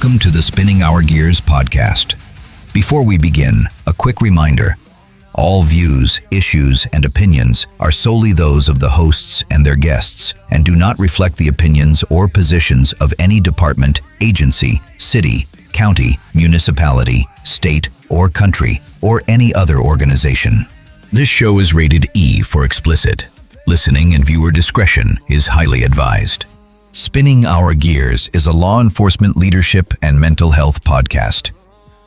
Welcome to the Spinning Our Gears podcast. Before we begin, a quick reminder. All views, issues, and opinions are solely those of the hosts and their guests and do not reflect the opinions or positions of any department, agency, city, county, municipality, state, or country, or any other organization. This show is rated E for explicit. Listening and viewer discretion is highly advised. Spinning Our Gears is a law enforcement leadership and mental health podcast.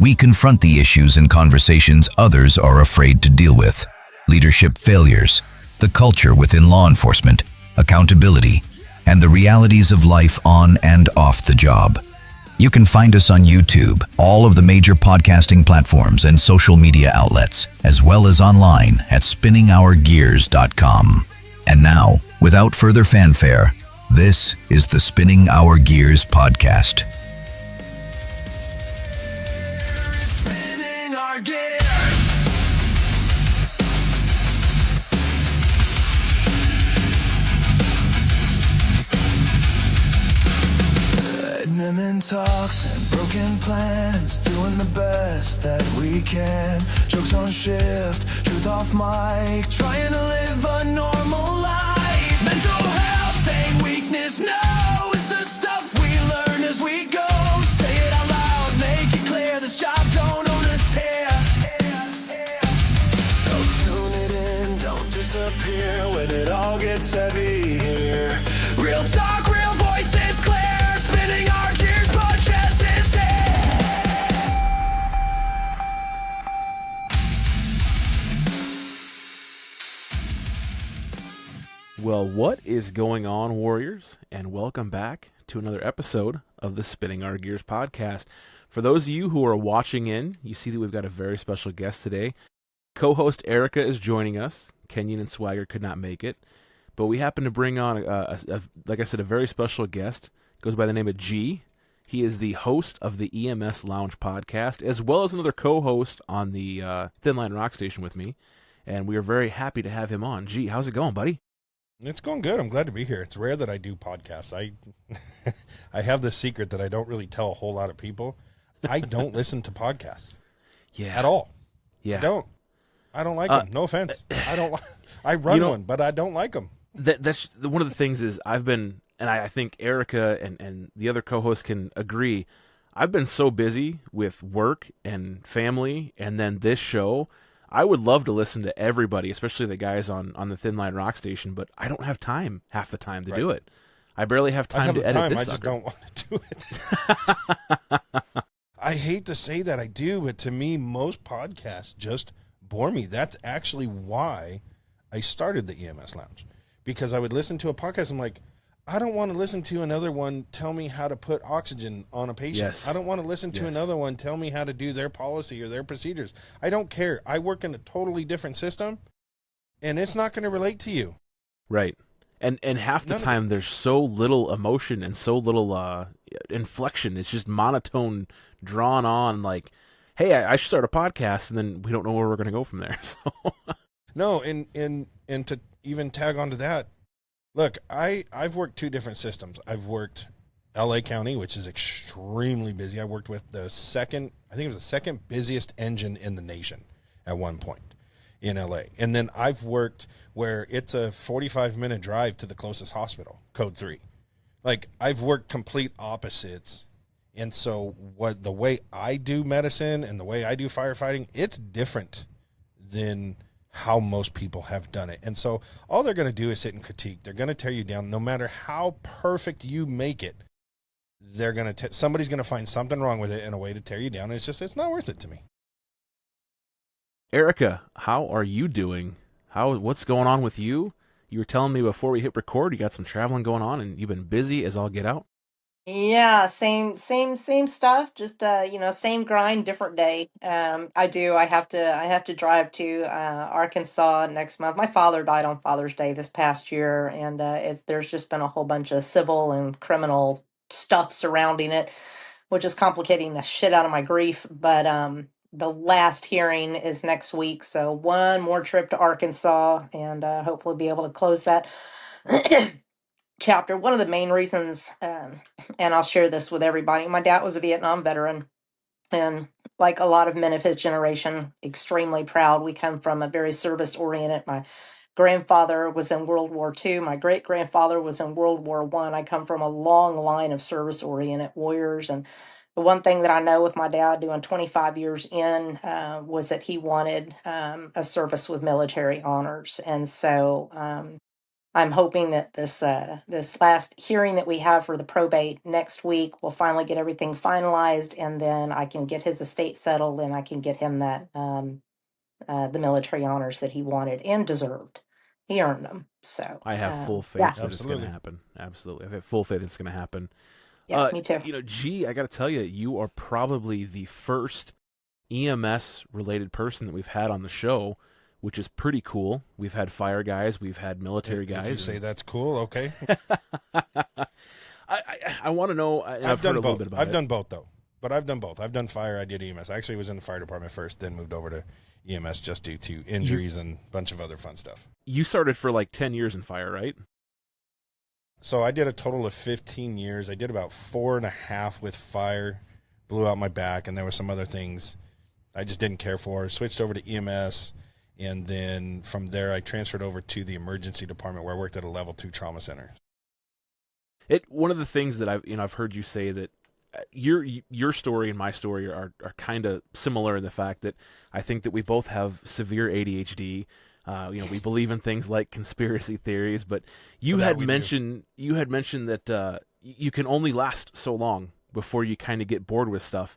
We confront the issues and conversations others are afraid to deal with. Leadership failures, the culture within law enforcement, accountability, and the realities of life on and off the job. You can find us on YouTube, all of the major podcasting platforms and social media outlets, as well as online at spinningourgears.com. And now, without further fanfare, this is the Spinning Our Gears podcast. Spinning our gears. Admin talks and broken plans, doing the best that we can. Jokes on shift, truth off mic, trying to live a normal life. Mental health ain't weakness, no, it's the stuff we learn as we go. Say it out loud, make it clear, this job don't own us here. So tune it in, don't disappear when it all gets heavy here. Real talk, real voices clear, spinning our gears, podcast is here. Well, what is going on, Warriors? And welcome back to another episode of the Spinning Our Gears podcast. For those of you who are watching in, you see that we've got a very special guest today. Co-host Erica is joining us. Kenyon and Swagger could not make it, but we happen to bring on, like I said, a very special guest. Goes by the name of G. He is the host of the EMS Lounge Podcast, as well as another co-host on the Thin Line Rock Station with me, and we are very happy to have him on. G, how's it going, buddy? It's going good. I'm glad to be here. It's rare that I do podcasts. I have this secret that I don't really tell a whole lot of people. I don't listen to podcasts. Yeah. At all. Yeah. I don't like them. No offense. I run one, but I don't like them. That's one of the things is I've been, and I think Erica and the other co-hosts can agree, I've been so busy with work and family and then this show. I would love to listen to everybody, especially the guys on the Thin Line Rock Station, but I don't have time half the time to do it. I barely have time to edit this I just don't want to do it. I hate to say that I do, but to me, most podcasts just bore me. That's actually why I started the EMS Lounge, because I would listen to a podcast. I'm like, I don't want to listen to another one tell me how to put oxygen on a patient. Yes. I don't want to listen to another one tell me how to do their policy or their procedures. I don't care. I work in a totally different system, and it's not going to relate to you. Right. And half the time there's so little emotion and so little inflection. It's just monotone, drawn on, like, hey, I should start a podcast, and then we don't know where we're going to go from there. So. No, and to even tag onto that, look, I've worked two different systems. I've worked LA County, which is extremely busy. I worked with the second busiest engine in the nation at one point in LA. And then I've worked where it's a 45-minute drive to the closest hospital, code 3. Like, I've worked complete opposites. And so the way I do medicine and the way I do firefighting, it's different than how most people have done it. And so all they're going to do is sit and critique. They're going to tear you down. No matter how perfect you make it, they're going to somebody's going to find something wrong with it and a way to tear you down. And it's not worth it to me. Erica, how are you doing? What's going on with you? You were telling me before we hit record, you got some traveling going on and you've been busy as all get out. Yeah, same stuff. Just same grind, different day. I have to drive to Arkansas next month. My father died on Father's Day this past year, and there's just been a whole bunch of civil and criminal stuff surrounding it, which is complicating the shit out of my grief. But the last hearing is next week, so one more trip to Arkansas, and hopefully be able to close that chapter. One of the main reasons, and I'll share this with everybody. My dad was a Vietnam veteran, and like a lot of men of his generation, extremely proud. We come from a very service oriented. My grandfather was in World War II. My great grandfather was in World War I. I come from a long line of service oriented warriors. And the one thing that I know with my dad doing 25 years in was that he wanted a service with military honors. And so I'm hoping that this last hearing that we have for the probate next week will finally get everything finalized, and then I can get his estate settled, and I can get him that the military honors that he wanted and deserved. He earned them. So I have full faith yeah, that it's going to happen. Absolutely. I have full faith it's going to happen. yeah, me too. G, I got to tell you, you are probably the first EMS related person that we've had on the show, which is pretty cool. We've had fire guys, we've had military guys. If you say that's cool, okay. I want to know. I've done heard a both. little bit about I've it. done both though, but I've done both. I've done fire. I did EMS. I actually was in the fire department first, then moved over to EMS just due to injuries and a bunch of other fun stuff. You started for like 10 years in fire, right? So I did a total of 15 years. I did about 4.5 with fire, blew out my back, and there were some other things I just didn't care for. Switched over to EMS, and then from there I transferred over to the emergency department where I worked at a level 2 trauma center. One of the things that I've heard you say that your story and my story are kind of similar in the fact that I think that we both have severe ADHD. We believe in things like conspiracy theories, but you had mentioned that you can only last so long before you kind of get bored with stuff,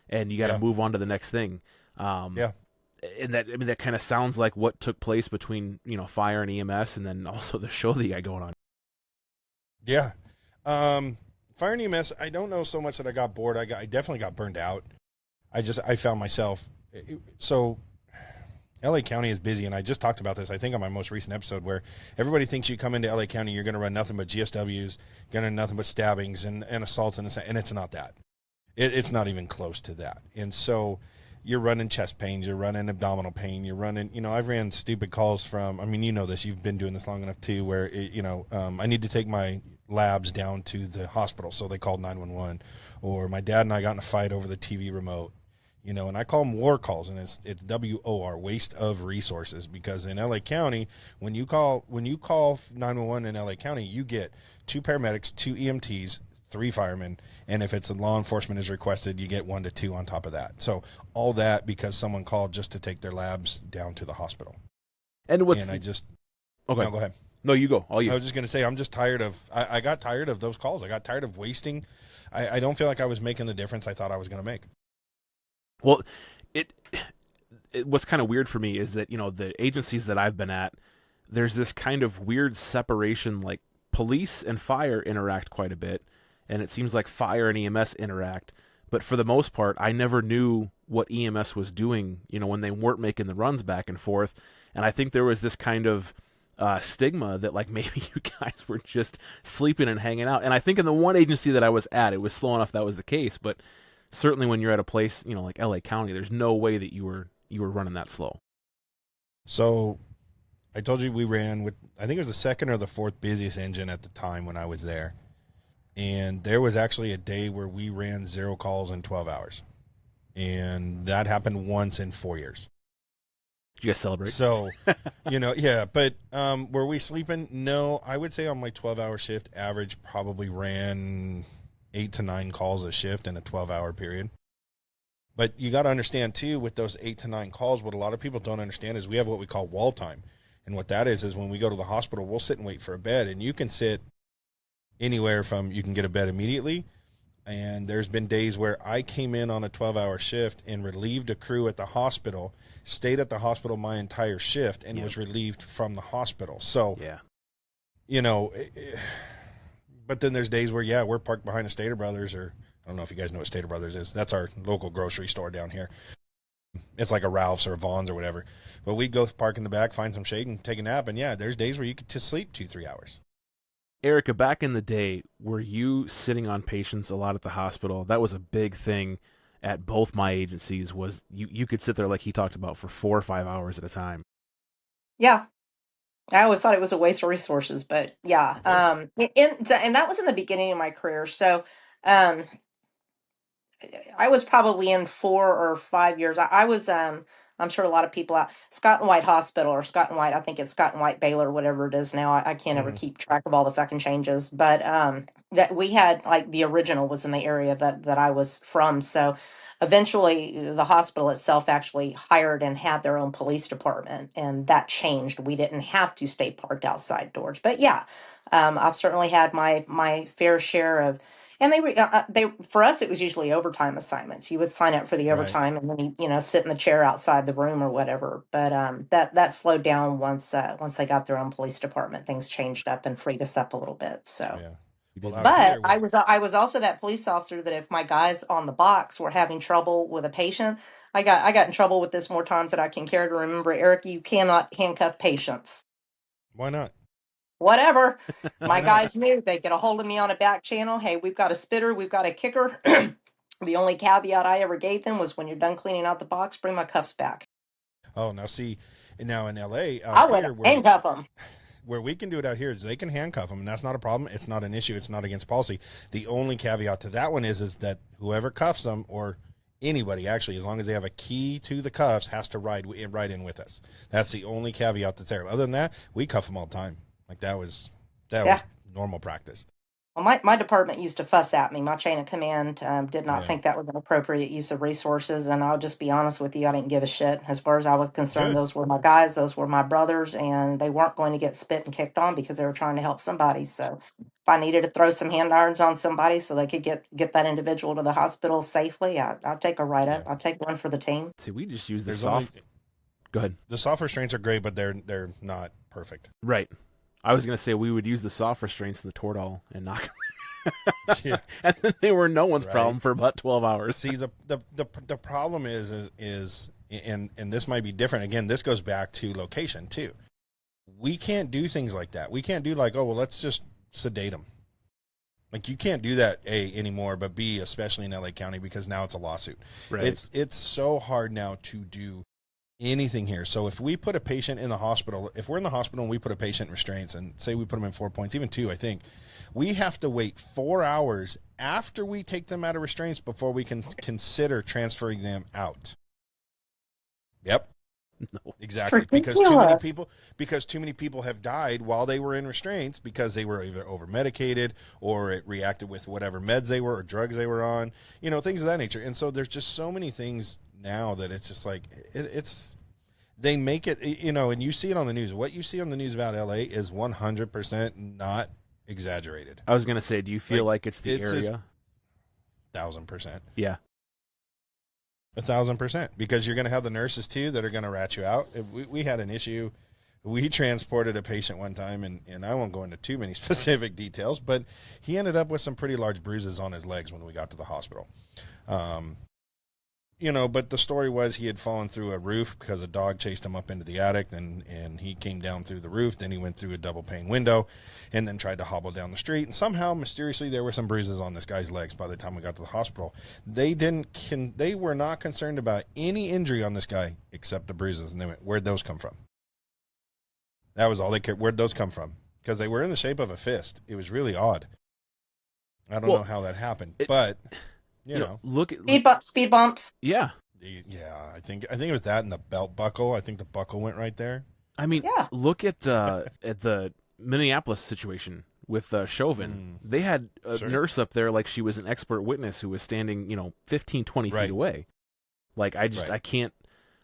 and you got to move on to the next thing. And that kind of sounds like what took place between fire and EMS, and then also the show that you got going on. Yeah, fire and EMS. I don't know so much that I got bored. I definitely got burned out. I found myself so. LA County is busy, and I just talked about this, I think, on my most recent episode, where everybody thinks you come into LA County, you're going to run nothing but GSWs, going to run nothing but stabbings and assaults, and it's not that. It's not even close to that. And so you're running chest pains, you're running abdominal pain, you're running, I've ran stupid calls from, this, you've been doing this long enough too, where, I need to take my labs down to the hospital, so they called 911, or my dad and I got in a fight over the TV remote. And I call them war calls, and it's WOR, waste of resources, because in LA County, when you call 911 in LA County, you get 2 paramedics, 2 EMTs, 3 firemen, and if it's a law enforcement is requested, you get 1 to 2 on top of that. So all that because someone called just to take their labs down to the hospital. I just okay. No, go ahead. No, you go. All you. I was just going to say, I'm just tired of. I got tired of those calls. I got tired of wasting. I don't feel like I was making the difference I thought I was going to make. Well, what's kind of weird for me is that, the agencies that I've been at, there's this kind of weird separation, like police and fire interact quite a bit, and it seems like fire and EMS interact. But for the most part, I never knew what EMS was doing, when they weren't making the runs back and forth. And I think there was this kind of stigma that, like, maybe you guys were just sleeping and hanging out. And I think in the one agency that I was at, it was slow enough that was the case, but certainly when you're at a place, like LA County, there's no way that you were running that slow. So I told you we ran with, I think it was the second or the fourth busiest engine at the time when I was there. And there was actually a day where we ran 0 calls in 12 hours. And that happened once in 4 years. Did you guys celebrate? So, yeah. But were we sleeping? No. I would say on my 12-hour shift, average probably ran 8 to 9 calls a shift in a 12-hour period. But you got to understand, too, with those 8 to 9 calls, what a lot of people don't understand is we have what we call wall time. And what that is when we go to the hospital, we'll sit and wait for a bed. And you can sit anywhere from you can get a bed immediately. And there's been days where I came in on a 12-hour shift and relieved a crew at the hospital, stayed at the hospital my entire shift, and was relieved from the hospital. So, but then there's days where, we're parked behind a Stater Brothers, or I don't know if you guys know what Stater Brothers is. That's our local grocery store down here. It's like a Ralph's or a Vaughn's or whatever. But we'd go park in the back, find some shade, and take a nap. And, there's days where you could just sleep 2-3 hours. Erica, back in the day, were you sitting on patients a lot at the hospital? That was a big thing at both my agencies, was you could sit there, like he talked about, for 4 or 5 hours at a time. Yeah. I always thought it was a waste of resources, but yeah. It is. And that was in the beginning of my career. So, um, I was probably in 4 or 5 years. I was, I'm sure a lot of people out Scott and White Hospital or Scott and White. I think it's Scott and White Baylor, whatever it is now. I can't ever Hmm. keep track of all the fucking changes. But that we had like the original was in the area that I was from. So eventually, the hospital itself actually hired and had their own police department, and that changed. We didn't have to stay parked outside doors. But yeah, I've certainly had my fair share of and they for us it was usually overtime assignments. You would sign up for the Right. overtime and then sit in the chair outside the room or whatever. But that slowed down once they got their own police department. Things changed up and freed us up a little bit. So, Yeah. We Well, did out that. but here I with was I was also that police officer that if my guys on the box were having trouble with a patient, I got in trouble with this more times than I can care to remember. Eric, you cannot handcuff patients. why not? Whatever. Why My not? guys knew they get a hold of me on a back channel. Hey, we've got a spitter, we've got a kicker. The only caveat I ever gave them was when you're done cleaning out the box, bring my cuffs back. Oh, now see, now in LA out I let them here handcuff them. where we can do it out here is they can handcuff them, and that's not a problem. It's not an issue. It's not against policy. The only caveat to that one is that whoever cuffs them or anybody actually, as long as they have a key to the cuffs, has to ride in with us. That's the only caveat that's there. Other than that, we cuff them all the time. Like that was Yeah. normal practice. Well, my department used to fuss at me. My chain of command did not Yeah. think that was an appropriate use of resources. And I'll just be honest with you, I didn't give a shit. As far as I was concerned, Good. those were my guys, those were my brothers, and they weren't going to get spit and kicked on because they were trying to help somebody. So if I needed to throw some hand irons on somebody so they could get that individual to the hospital safely, I'll take a write up. Yeah. I'll take one for the team. See, we just use the There's only Go ahead. the soft restraints are great, but they're not perfect. Right. I was gonna say we would use the soft restraints in the Toradol and knock Yeah. and then they were no one's Right. problem for about 12 hours. See, the problem is and this might be different. Again, this goes back to location too. We can't do things like that. We can't do like, oh well, let's just sedate them. Like you can't do that anymore, but B, especially in LA County, because now it's a lawsuit. Right. It's so hard now to do anything here. So if we put a patient in the hospital, if we're in the hospital and we put a patient in restraints and say we put them in 4 points, even 2, I think, we have to wait 4 hours after we take them out of restraints before we can consider transferring them out. Yep. No. Exactly. Ridiculous. Because too many people have died while they were in restraints because they were either over medicated or it reacted with whatever meds they were or drugs they were on, things of that nature. And so there's just so many things now that it's just like they make it, and you see it on the news. What you see on the news about LA is 100% not exaggerated. I was gonna say, do you feel like it's the it's just- area? 1,000%. Yeah. 1,000%, because you're going to have the nurses too that are going to rat you out. We had an issue. We transported a patient one time, and I won't go into too many specific details, but he ended up with some pretty large bruises on his legs when we got to the hospital. But the story was he had fallen through a roof because a dog chased him up into the attic, and he came down through the roof. Then he went through a double pane window and then tried to hobble down the street. And somehow, mysteriously, there were some bruises on this guy's legs by the time we got to the hospital. They were not concerned about any injury on this guy except the bruises. And they went, where'd those come from? That was all they cared. Where'd those come from? Because they were in the shape of a fist. It was really odd. I don't know how that happened, but Look at Speed bumps. yeah. Yeah, I think it was that and the belt buckle. I think the buckle went right there. I mean, Yeah. look at the Minneapolis situation with Chauvin. They had a Sure. nurse up there like she was an expert witness who was standing, 15, 20 Right. feet away. Like I Right.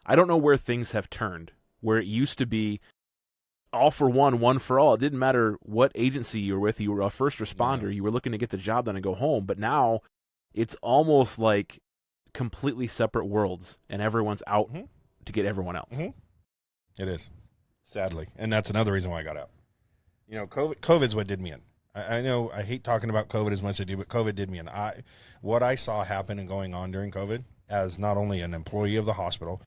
I don't know where things have turned. Where it used to be all for one for all. It didn't matter what agency you were with. You were a first responder. Yeah. You were looking to get the job done and go home. But now it's almost like completely separate worlds, and everyone's out Mhm. to get everyone else. Mhm. It is, sadly, and that's another reason why I got out. COVID's what did me in. I know I hate talking about COVID as much as I do, but COVID did me in. What I saw happen and going on during COVID, as not only an employee of the hospital,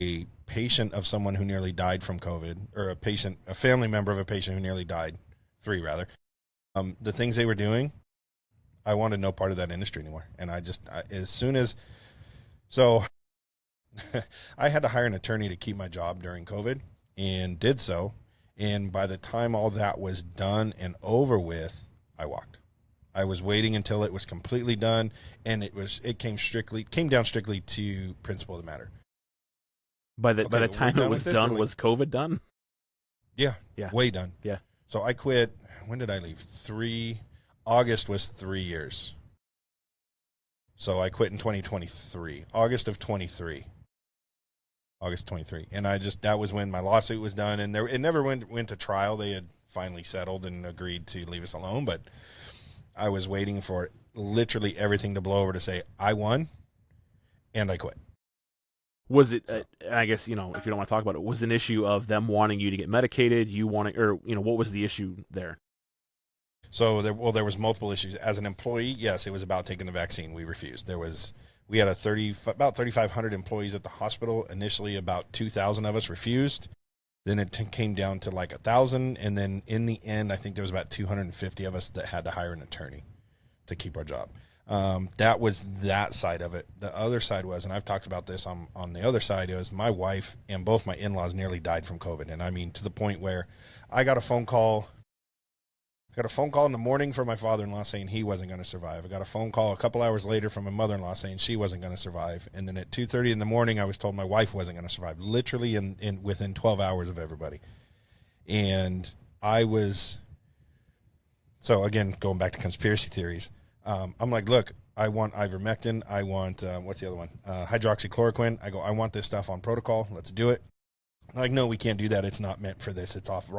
a patient of someone who nearly died from COVID, or a family member of a patient who nearly died, 3 rather, the things they were doing, I wanted no part of that industry anymore. And so I had to hire an attorney to keep my job during COVID and did so. And by the time all that was done and over with, I walked. I was waiting until it was completely done, and it came down strictly to principle of the matter. By the time it was done, was COVID done? Yeah, Yeah, way done. Yeah. So I quit. When did I leave? August was 3 years. So I quit in 2023, August 23. And that was when my lawsuit was done, and it never went to trial. They had finally settled and agreed to leave us alone, but I was waiting for literally everything to blow over to say I won, and I quit. Was it, I guess, if you don't want to talk about it, was it an issue of them wanting you to get medicated, what was the issue there? So there was multiple issues. As an employee, yes, it was about taking the vaccine. We refused. We had about 3,500 employees at the hospital. Initially, about 2,000 of us refused. Then it came down to like 1,000, and then in the end, I think there was about 250 of us that had to hire an attorney to keep our job. That was that side of it. The other side was, and I've talked about this on the other side, it was my wife and both my in-laws nearly died from COVID. And I mean, to the point where I got a phone call in the morning from my father-in-law saying he wasn't going to survive. I got a phone call a couple hours later from my mother-in-law saying she wasn't going to survive. And then at 2:30 in the morning, I was told my wife wasn't going to survive, literally within 12 hours of everybody. And so again, going back to conspiracy theories, I'm like, look, I want ivermectin. I want, what's the other one? Hydroxychloroquine. I want this stuff on protocol. Let's do it. Like, no, we can't do that. It's not meant for this. It's off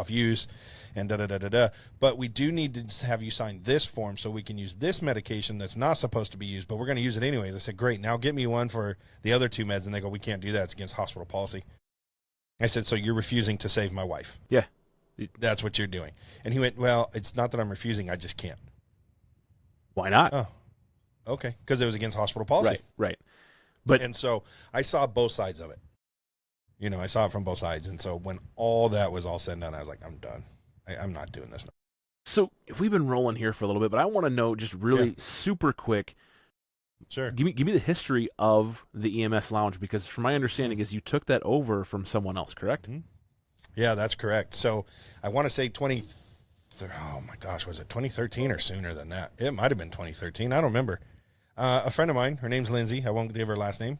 use, and da-da-da-da-da. But we do need to have you sign this form so we can use this medication that's not supposed to be used, but we're going to use it anyways. I said, great, now get me one for the other two meds. And they go, we can't do that. It's against hospital policy. I said, so you're refusing to save my wife? Yeah. That's what you're doing. And he went, well, it's not that I'm refusing. I just can't. Why not? Oh, okay. Because it was against hospital policy. Right. And so I saw both sides of it. I saw it from both sides. And so when all that was all said and done, I was like, I'm done. I'm not doing this. So we've been rolling here for a little bit, but I want to know just really super quick. Sure. Give me the history of the EMS Lounge, because from my understanding is you took that over from someone else, correct? Mm-hmm. Yeah, that's correct. So I want to say oh my gosh, was it 2013 or sooner than that? It might have been 2013. I don't remember. A friend of mine, her name's Lindsay. I won't give her last name.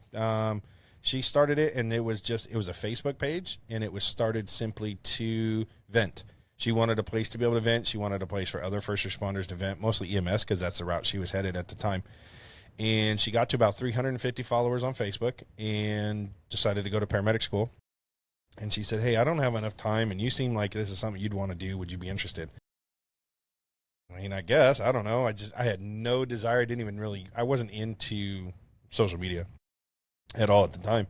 She started it, and it was a Facebook page, and it was started simply to vent. She wanted a place to be able to vent. She wanted a place for other first responders to vent, mostly EMS, because that's the route she was headed at the time. And she got to about 350 followers on Facebook and decided to go to paramedic school. And she said, hey, I don't have enough time, and you seem like this is something you'd want to do. Would you be interested? I mean, I guess. I don't know. I had no desire. I wasn't into social media at all at the time.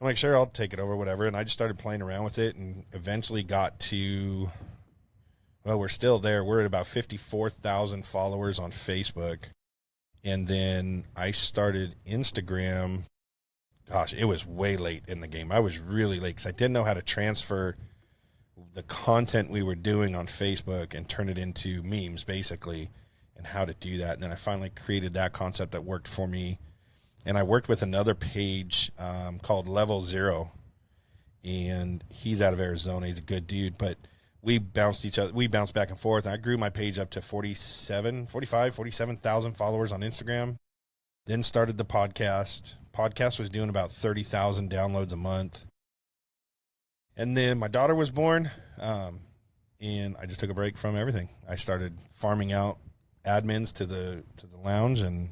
I'm like, sure, I'll take it over, whatever. And I just started playing around with it and eventually got to, well, we're still there. We're at about 54,000 followers on Facebook. And then I started Instagram. Gosh, it was way late in the game. I was really late because I didn't know how to transfer the content we were doing on Facebook and turn it into memes, basically, and how to do that. And then I finally created that concept that worked for me. And I worked with another page called Level Zero, and he's out of Arizona. He's a good dude, but we bounced back and forth. And I grew my page up to 47,000 followers on Instagram. Then started the podcast. Podcast was doing about 30,000 downloads a month. And then my daughter was born, and I just took a break from everything. I started farming out admins to the lounge, and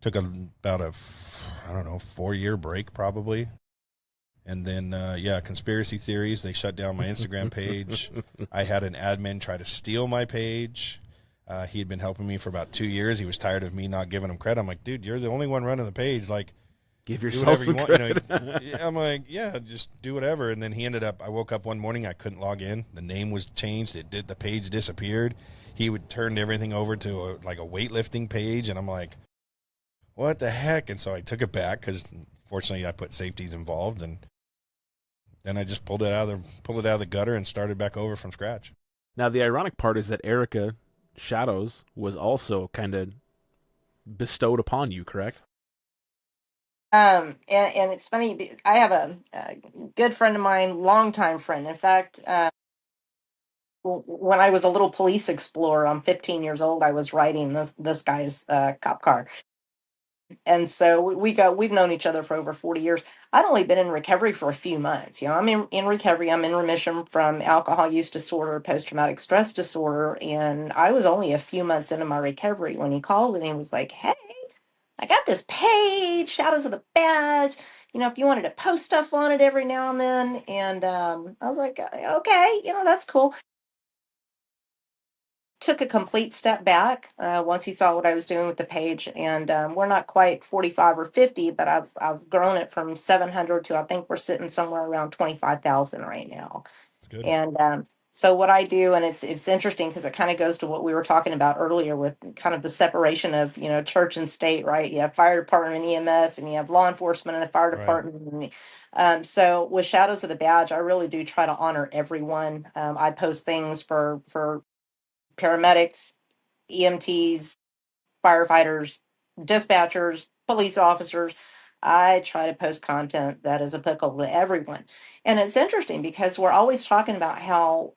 took about a 4-year break probably. And then, conspiracy theories. They shut down my Instagram page. I had an admin try to steal my page. He had been helping me for about 2 years. He was tired of me not giving him credit. I'm like, dude, you're the only one running the page. Like, give yourself some credit. I'm like, yeah, just do whatever. And then I woke up one morning, I couldn't log in. The name was changed. The page disappeared. He would turn everything over to a weightlifting page. And I'm like, what the heck? And so I took it back because fortunately I put safeties involved, and then I just pulled it out of the gutter and started back over from scratch. Now the ironic part is that Erica Shadows was also kind of bestowed upon you, correct? And it's funny. I have a good friend of mine, longtime friend. In fact, when I was a little police explorer, I'm 15 years old. I was riding this guy's cop car, and so we've known each other for over 40 years. I'd only been in recovery for a few months. I'm in recovery. I'm in remission from alcohol use disorder, post traumatic stress disorder, and I was only a few months into my recovery when he called and he was like, "Hey, I got this page, Shadows of the Badge. If you wanted to post stuff on it every now and then." And I was like, "Okay, that's cool." Took a complete step back once he saw what I was doing with the page, and we're not quite 45 or 50, but I've grown it from 700 to, I think we're sitting somewhere around 25,000 right now. It's good. And so what I do, and it's interesting because it kind of goes to what we were talking about earlier with kind of the separation of church and state, right? You have fire department and EMS, and you have law enforcement and the fire Right. department. So with Shadows of the Badge, I really do try to honor everyone. I post things for paramedics, EMTs, firefighters, dispatchers, police officers. I try to post content that is applicable to everyone. And it's interesting because we're always talking about how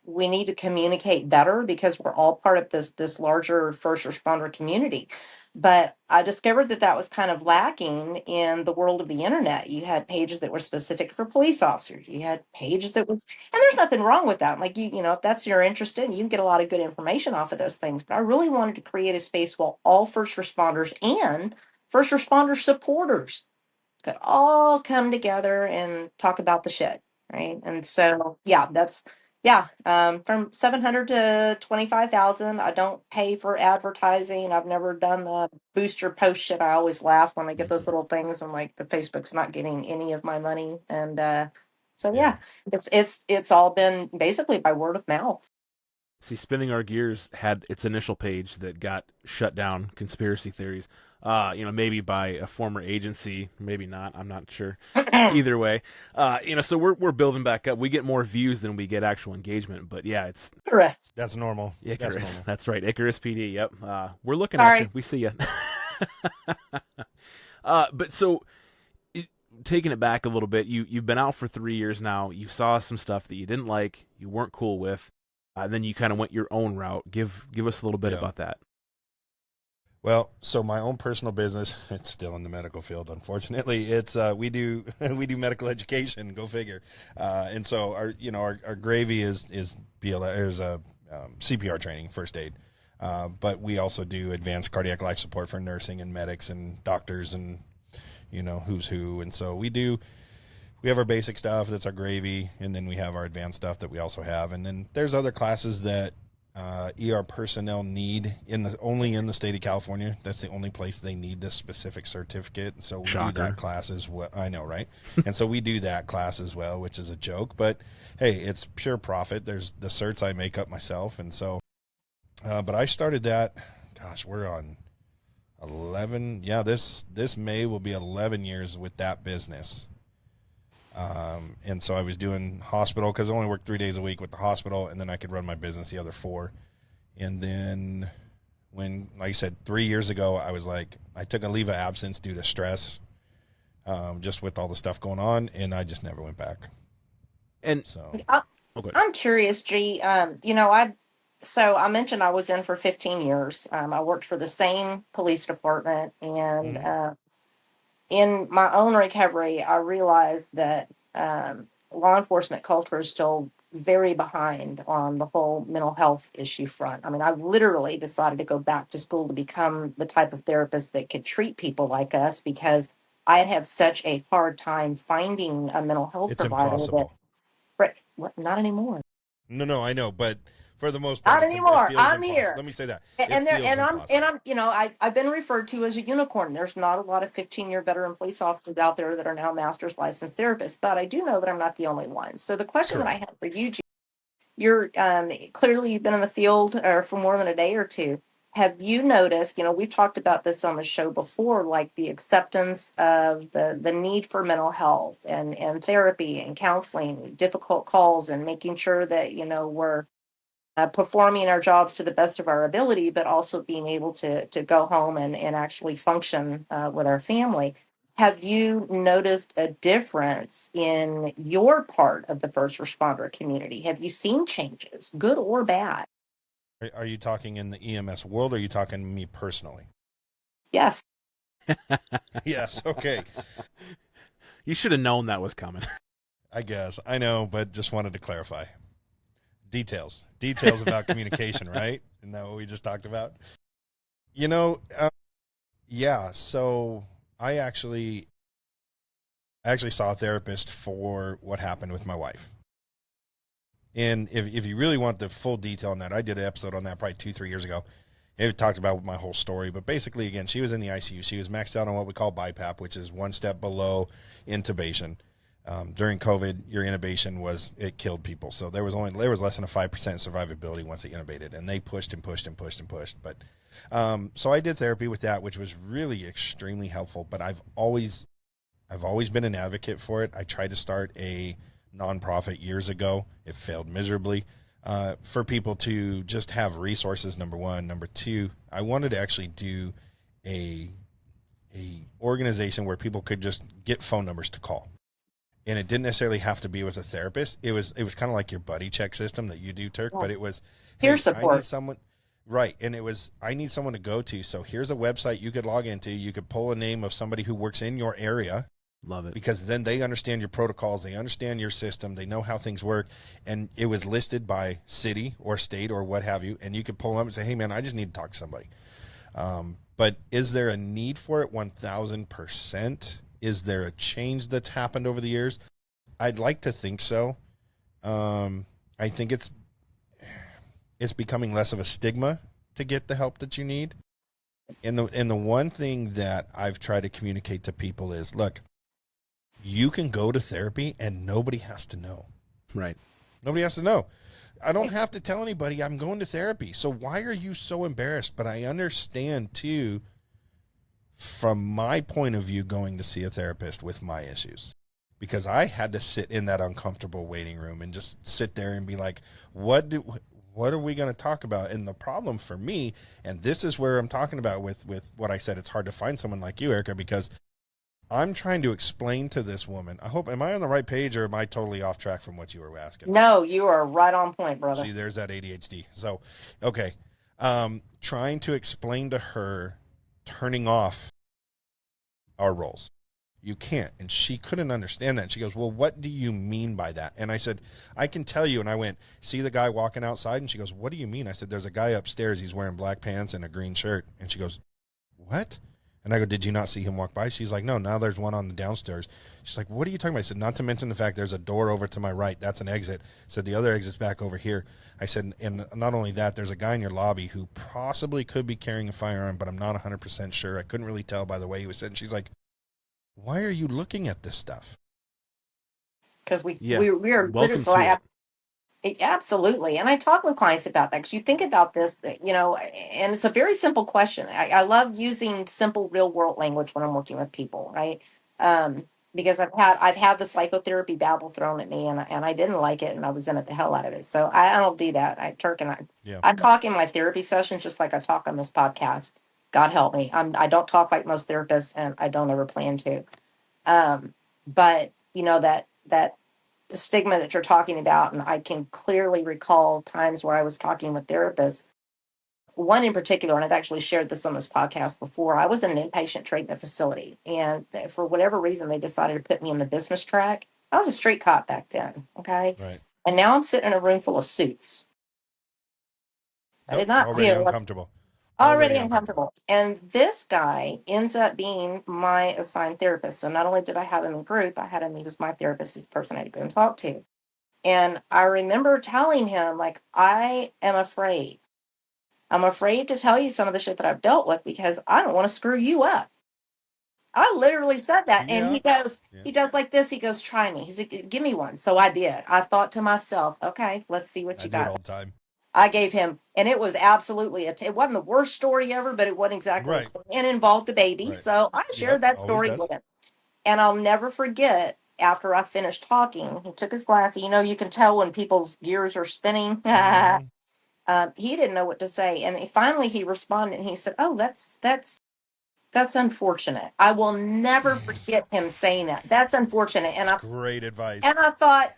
we need to communicate better because we're all part of this larger first responder community. But I discovered that was kind of lacking in the world of the internet. You had pages that were specific for police officers. You had pages that was, and there's nothing wrong with that. Like if that's you're interested, you can get a lot of good information off of those things. But I really wanted to create a space where all first responders and first responder supporters could all come together and talk about the shit, right? And so, yeah, from 700 to 25,000. I don't pay for advertising. I've never done the booster post shit. I always laugh when I get those little things. I'm like, the Facebook's not getting any of my money, and so Yeah. yeah, it's all been basically by word of mouth. See, Spinning Our Gears had its initial page that got shut down, conspiracy theories. Maybe by a former agency, maybe not. I'm not sure. Either way, so we're building back up. We get more views than we get actual engagement. But yeah, it's Icarus. That's normal. Icarus. That's normal. That's right, Icarus PD. Yep. We're looking at Sorry. you. We see you. But so taking it back a little bit, you've been out for 3 years now. You saw some stuff that you didn't like, you weren't cool with. Then you kind of went your own route. Give us a little bit about that. Well, so my own personal business, it's still in the medical field, unfortunately. It's we do medical education, go figure. And so our gravy is CPR training, first aid. But we also do advanced cardiac life support for nursing and medics and doctors and who's who. And so we have our basic stuff, that's our gravy, and then we have our advanced stuff that we also have. And then there's other classes that ER personnel need only in the state of California. That's the only place they need this specific certificate. So we do that class as well. I know, right? And so we do that class as well, which is a joke. But hey, it's pure profit. There's the certs I make up myself, and so. But I started that. Gosh, we're on 11. Yeah, this May will be 11 years with that business. And so I was doing hospital because I only worked 3 days a week with the hospital, and then I could run my business the other 4. And then when, like I said, 3 years ago, I was like, I took a leave of absence due to stress, just with all the stuff going on, and I just never went back. And so I'm curious, G. I mentioned I was in for 15 years. I worked for the same police department, and in my own recovery, I realized that law enforcement culture is still very behind on the whole mental health issue front. I mean, I literally decided to go back to school to become the type of therapist that could treat people like us because I had such a hard time finding a mental health it's provider. impossible. Not anymore. No, I know, but for the most part, Not anymore. I'm impossible. here. Let me say that. I've been referred to as a unicorn. There's not a lot of 15-year veteran police officers out there that are now master's licensed therapists, but I do know that I'm not the only one. So the question that I have for you, you're clearly you've been in the field for more than a day or two. Have you noticed, we've talked about this on the show before, like the acceptance of the need for mental health and therapy and counseling, difficult calls, and making sure that, we're performing our jobs to the best of our ability, but also being able to go home and actually function with our family. Have you noticed a difference in your part of the first responder community? Have you seen changes, good or bad? Are you talking in the EMS world, or are you talking me personally? Yes. Yes. Okay. You should have known that was coming. I guess I know, but just wanted to clarify details about communication, right? Isn't that what we just talked about? Yeah. So I actually saw a therapist for what happened with my wife. And if you really want the full detail on that, I did an episode on that probably 2-3 years ago. It talked about my whole story. But basically, again, she was in the ICU. She was maxed out on what we call BiPAP, which is one step below intubation. During COVID, your intubation it killed people. So there was less than a 5% survivability once they intubated, and they pushed and pushed and pushed and pushed. But so I did therapy with that, which was really extremely helpful. But I've always been an advocate for it. I tried to start a nonprofit years ago. It failed miserably. For people to just have resources, number one. Number two, I wanted to actually do a organization where people could just get phone numbers to call. And it didn't necessarily have to be with a therapist. It was kind of like your buddy check system that you do, Turk, but it was peer support. I need someone, right? And it was, I need someone to go to. So here's a website you could log into. You could pull a name of somebody who works in your area. Love it. Because then they understand your protocols, they understand your system, they know how things work, and it was listed by city or state or what have you, and you could pull them up and say, hey, man, I just need to talk to somebody. But is there a need for it? 1,000%. Is there a change that's happened over the years? I'd like to think so. I think it's becoming less of a stigma to get the help that you need. And the one thing that I've tried to communicate to people is, look, you can go to therapy and nobody has to know. Right. Nobody has to know. I don't have to tell anybody I'm going to therapy. So why are you so embarrassed? But I understand too, from my point of view, going to see a therapist with my issues, because I had to sit in that uncomfortable waiting room and just sit there and be like, what are we going to talk about? And the problem for me, and this is where I'm talking about with what I said, it's hard to find someone like you, Erica, because I'm trying to explain to this woman. Am I on the right page, or am I totally off track from what you were asking? No, you are right on point, brother. See, there's that ADHD. So, okay. Trying to explain to her turning off our roles. You can't. And she couldn't understand that. And she goes, well, what do you mean by that? And I said, I can tell you. And I went, see the guy walking outside? And she goes, what do you mean? I said, there's a guy upstairs. He's wearing black pants and a green shirt. And she goes, what? And I go, did you not see him walk by? She's like, no, now there's one on the downstairs. She's like, what are you talking about? I said, not to mention the fact there's a door over to my right. That's an exit. I said, the other exit's back over here. I said, and not only that, there's a guy in your lobby who possibly could be carrying a firearm, but I'm not 100% sure. I couldn't really tell by the way he was sitting. She's like, why are you looking at this stuff? Because we are welcome so to absolutely. And I talk with clients about that, because you think about this, and it's a very simple question. I love using simple real world language when I'm working with people, right? Because I've had the psychotherapy babble thrown at me, and I didn't like it, and I resent the hell out of it. So I don't do that. I talk in my therapy sessions just like I talk on this podcast. God help me. I don't talk like most therapists, and I don't ever plan to. But that stigma that you're talking about, and I can clearly recall times where I was talking with therapists. One in particular, and I've actually shared this on this podcast before. I was in an inpatient treatment facility, and for whatever reason, they decided to put me in the business track. I was a street cop back then, okay? Right. And now I'm sitting in a room full of suits. I did not already feel uncomfortable. already uncomfortable. And this guy ends up being my assigned therapist. So not only did I have him in the group, I had him, he was my therapist, he's the person I had to go and talk to. And I remember telling him, like, I am afraid. I'm afraid to tell you some of the shit that I've dealt with, because I don't want to screw you up. I literally said that. And he does like this. He goes, try me. He's like, give me one. So I did. I thought to myself, okay, let's see what you got. All the time. I gave him, and it was absolutely, it wasn't the worst story ever, but it wasn't exactly, right. And involved a baby. Right. So I shared that story with him. And I'll never forget, after I finished talking, he took his glass. You can tell when people's gears are spinning. Mm-hmm. He didn't know what to say. And finally he responded, and he said, oh, that's That's unfortunate. I will never forget him saying that. That's unfortunate. Great advice. And I thought,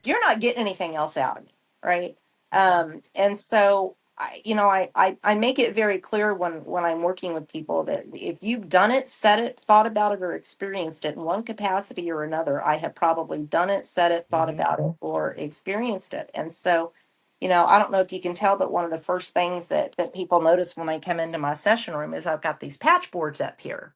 you're not getting anything else out of me, right? And so I make it very clear when I'm working with people that if you've done it, said it, thought about it, or experienced it in one capacity or another, I have probably done it, said it, thought about it, or experienced it. And so, I don't know if you can tell, but one of the first things that people notice when they come into my session room is I've got these patch boards up here.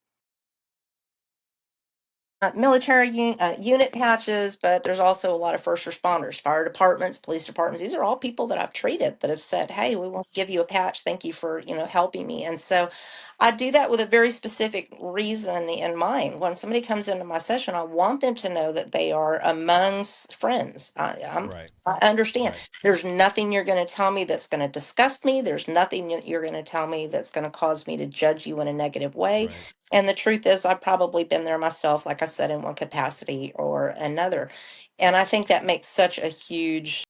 Unit patches, but there's also a lot of first responders, fire departments, police departments. These are all people that I've treated that have said, "Hey, we want to give you a patch. Thank you for helping me." And so, I do that with a very specific reason in mind. When somebody comes into my session, I want them to know that they are amongst friends. Right. I understand. Right. There's nothing you're going to tell me that's going to disgust me. There's nothing you're going to tell me that's going to cause me to judge you in a negative way. Right. And the truth is, I've probably been there myself, like I said, in one capacity or another. And I think that makes such a huge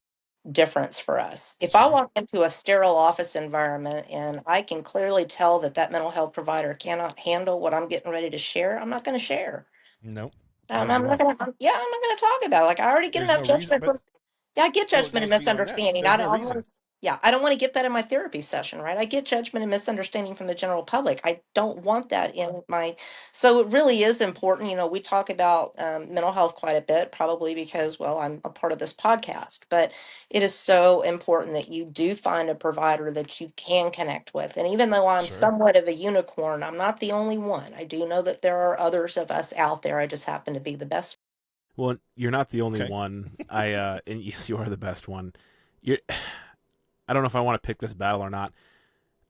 difference for us. If I Sure. walk into a sterile office environment and I can clearly tell that that mental health provider cannot handle what I'm getting ready to share, I'm not going to share. Nope. And No, you I'm not won't. going to, yeah, I'm not going to talk about it. Like, I already get There's enough no reason, judgment but from, yeah, I get well, it judgment and goes beyond that. misunderstanding. There's no reason. Yeah, I don't want to get that in my therapy session, right? I get judgment and misunderstanding from the general public. I don't want that in my, so it really is important. We talk about mental health quite a bit, probably because, well, I'm a part of this podcast, but it is so important that you do find a provider that you can connect with. And even though I'm Sure. somewhat of a unicorn, I'm not the only one. I do know that there are others of us out there. I just happen to be the best. Well, you're not the only Okay. one. And yes, you are the best one. You're. I don't know if I want to pick this battle or not.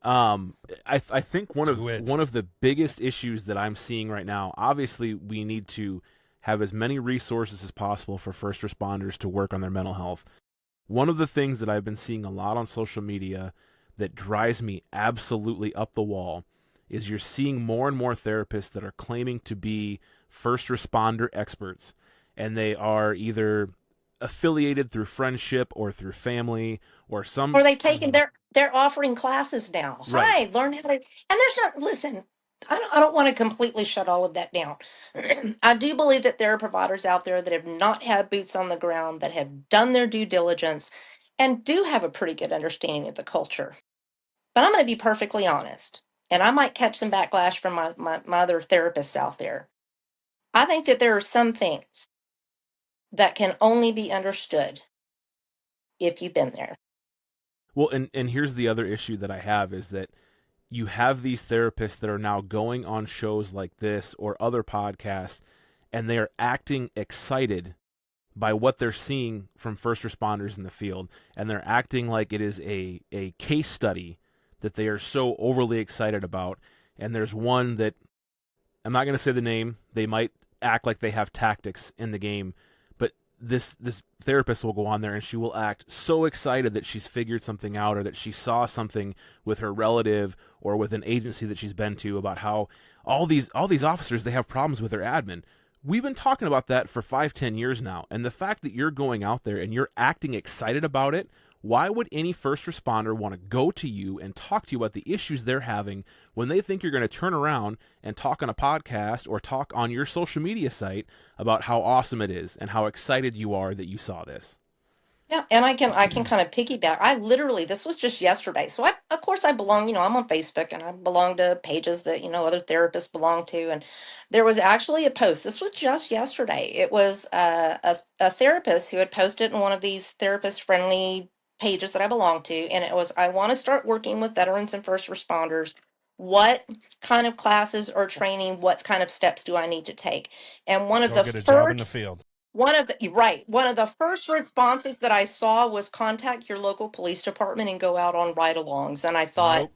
I think one Do it. of the biggest issues that I'm seeing right now. Obviously, we need to have as many resources as possible for first responders to work on their mental health. One of the things that I've been seeing a lot on social media that drives me absolutely up the wall is you're seeing more and more therapists that are claiming to be first responder experts, and they are either affiliated through friendship or through family or some. Or they've taken they're offering classes now. Right. Hi, learn how to, and there's not, listen, I don't want to completely shut all of that down. I do believe that there are providers out there that have not had boots on the ground, that have done their due diligence and do have a pretty good understanding of the culture. But I'm going to be perfectly honest, and I might catch some backlash from my other therapists out there. I think that there are some things that can only be understood if you've been there. Well, and here's the other issue that I have is that you have these therapists that are now going on shows like this or other podcasts, and they are acting excited by what they're seeing from first responders in the field, and they're acting like it is a case study that they are so overly excited about. And there's one that, I'm not going to say the name, they might act like they have tactics in the game, but this therapist will go on there and she will act so excited that she's figured something out or that she saw something with her relative or with an agency that she's been to about how all these officers, they have problems with their admin. We've been talking about that for 5-10 years now, and the fact that you're going out there and you're acting excited about it, why would any first responder want to go to you and talk to you about the issues they're having when they think you're going to turn around and talk on a podcast or talk on your social media site about how awesome it is and how excited you are that you saw this? Yeah, and I can kind of piggyback. I literally, this was just yesterday. So of course I belong, I'm on Facebook and I belong to pages that, other therapists belong to. And there was actually a post. This was just yesterday. It was a therapist who had posted in one of these therapist friendly pages that I belong to. And it was, I want to start working with veterans and first responders. What kind of classes or training, what kind of steps do I need to take? And one of Go the get a job in the first field. one of the first responses that I saw was contact your local police department and go out on ride-alongs. And I thought, Nope.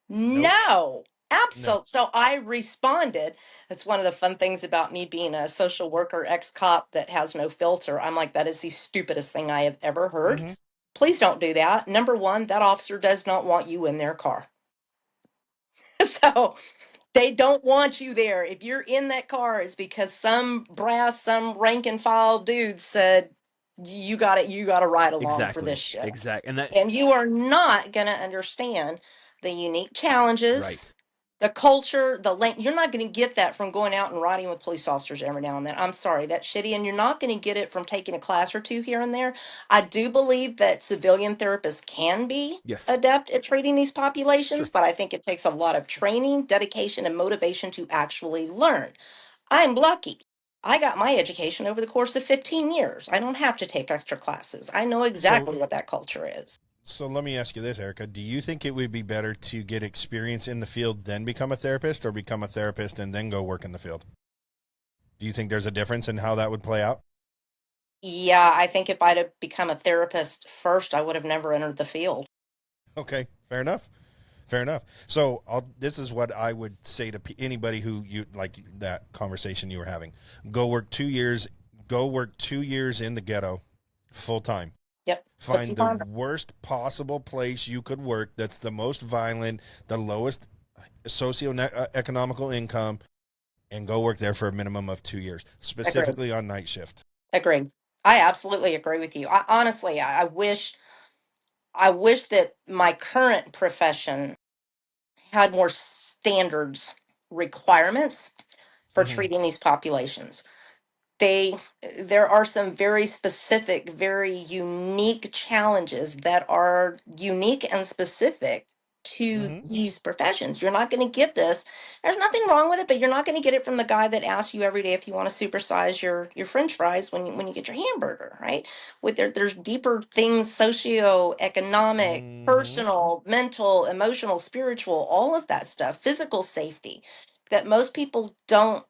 no, No. absolutely. So I responded. It's one of the fun things about me being a social worker, ex-cop that has no filter. I'm like, that is the stupidest thing I have ever heard. Mm-hmm. Please don't do that. Number one, that officer does not want you in their car. So they don't want you there. If you're in that car, it's because some rank and file dude said you got to ride along for this shit. Exactly. And you are not going to understand the unique challenges Right. The culture, you're not going to get that from going out and riding with police officers every now and then. I'm sorry, that's shitty. And you're not going to get it from taking a class or two here and there. I do believe that civilian therapists can be Yes. adept at treating these populations, Sure. but I think it takes a lot of training, dedication, and motivation to actually learn. I'm lucky. I got my education over the course of 15 years. I don't have to take extra classes. I know exactly what that culture is. So let me ask you this, Erica. Do you think it would be better to get experience in the field, then become a therapist, or become a therapist and then go work in the field? Do you think there's a difference in how that would play out? Yeah, I think if I'd have become a therapist first, I would have never entered the field. Okay, fair enough. Fair enough. So this is what I would say to anybody who you like that conversation you were having. Go work 2 years. Go work 2 years in the ghetto, full time. Yep. Find the worst possible place you could work. That's the most violent, the lowest socio-economical income, and go work there for a minimum of 2 years, specifically on night shift. Agreed. I absolutely agree with you. Honestly, I wish that my current profession had more standards, requirements for treating these populations. There are some very specific, very unique challenges that are unique and specific to these professions. You're not going to get this. There's nothing wrong with it, but you're not going to get it from the guy that asks you every day if you want to supersize your French fries when you get your hamburger, right? There's deeper things, socio-economic, personal, mental, emotional, spiritual, all of that stuff, physical safety that most people don't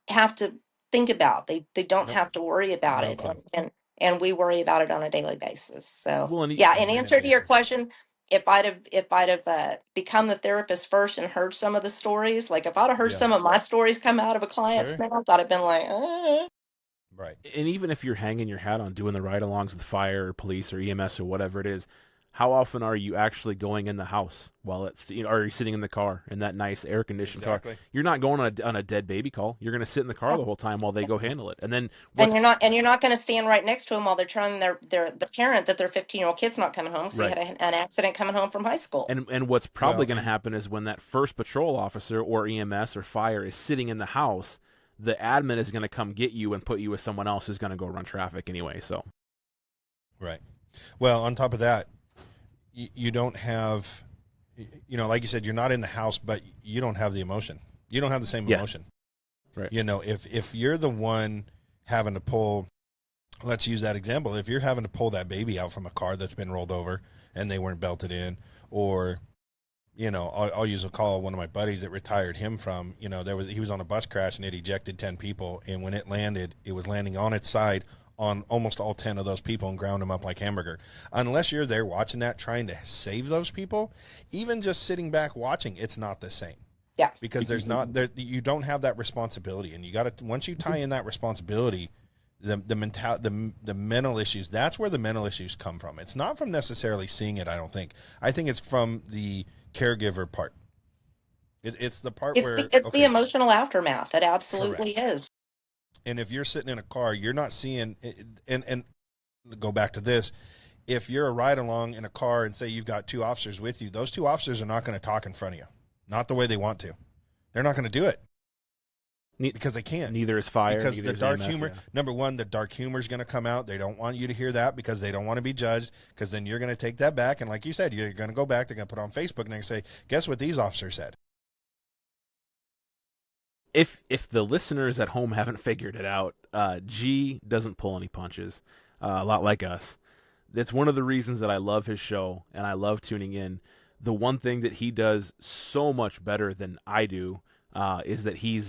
have to think about. They don't have to worry about it, and we worry about it on a daily basis. So in answer to your question, if I'd have become the therapist first and heard some of the stories, like if I'd have heard some of my stories come out of a client's mouth, I'd have been like, Right. And even if you're hanging your hat on doing the ride-alongs with fire or police or EMS or whatever it is, how often are you actually going in the house while it's, are you sitting in the car in that nice air-conditioned car? You're not going on a dead baby call. You're going to sit in the car the whole time while they go handle it. And then you're not going to stand right next to them while they're telling the parent that their 15-year-old kid's not coming home because they had an accident coming home from high school. And what's probably going to happen is when that first patrol officer or EMS or fire is sitting in the house, the admin is going to come get you and put you with someone else who's going to go run traffic anyway. So, right. Well, on top of that, you don't have, like you said, you're not in the house, but you don't have the emotion. You don't have the same emotion. Right. If you're the one having to pull, let's use that example. If you're having to pull that baby out from a car that's been rolled over and they weren't belted in, or, I'll use a call one of my buddies that retired him from, he was on a bus crash and it ejected 10 people. And when it landed, it was landing on its side on almost all 10 of those people and ground them up like hamburger. Unless you're there watching that, trying to save those people, even just sitting back watching, it's not the same. Yeah. Because you don't have that responsibility, and you got to, once you tie in that responsibility, the mental issues, that's where the mental issues come from. It's not from necessarily seeing it, I don't think. I think it's from the caregiver part. It's the part where it's the emotional aftermath. It absolutely is. And if you're sitting in a car, you're not seeing, and go back to this, if you're a ride along in a car and say you've got two officers with you, those two officers are not going to talk in front of you. Not the way they want to. They're not going to do it. Because they can't. Neither is fire. Because the dark humor, number one, the dark humor is going to come out. They don't want you to hear that because they don't want to be judged, because then you're going to take that back. And like you said, you're going to go back. They're going to put on Facebook and they're going to say, guess what these officers said? If the listeners at home haven't figured it out, G doesn't pull any punches, a lot like us. That's one of the reasons that I love his show and I love tuning in. The one thing that he does so much better than I do is that he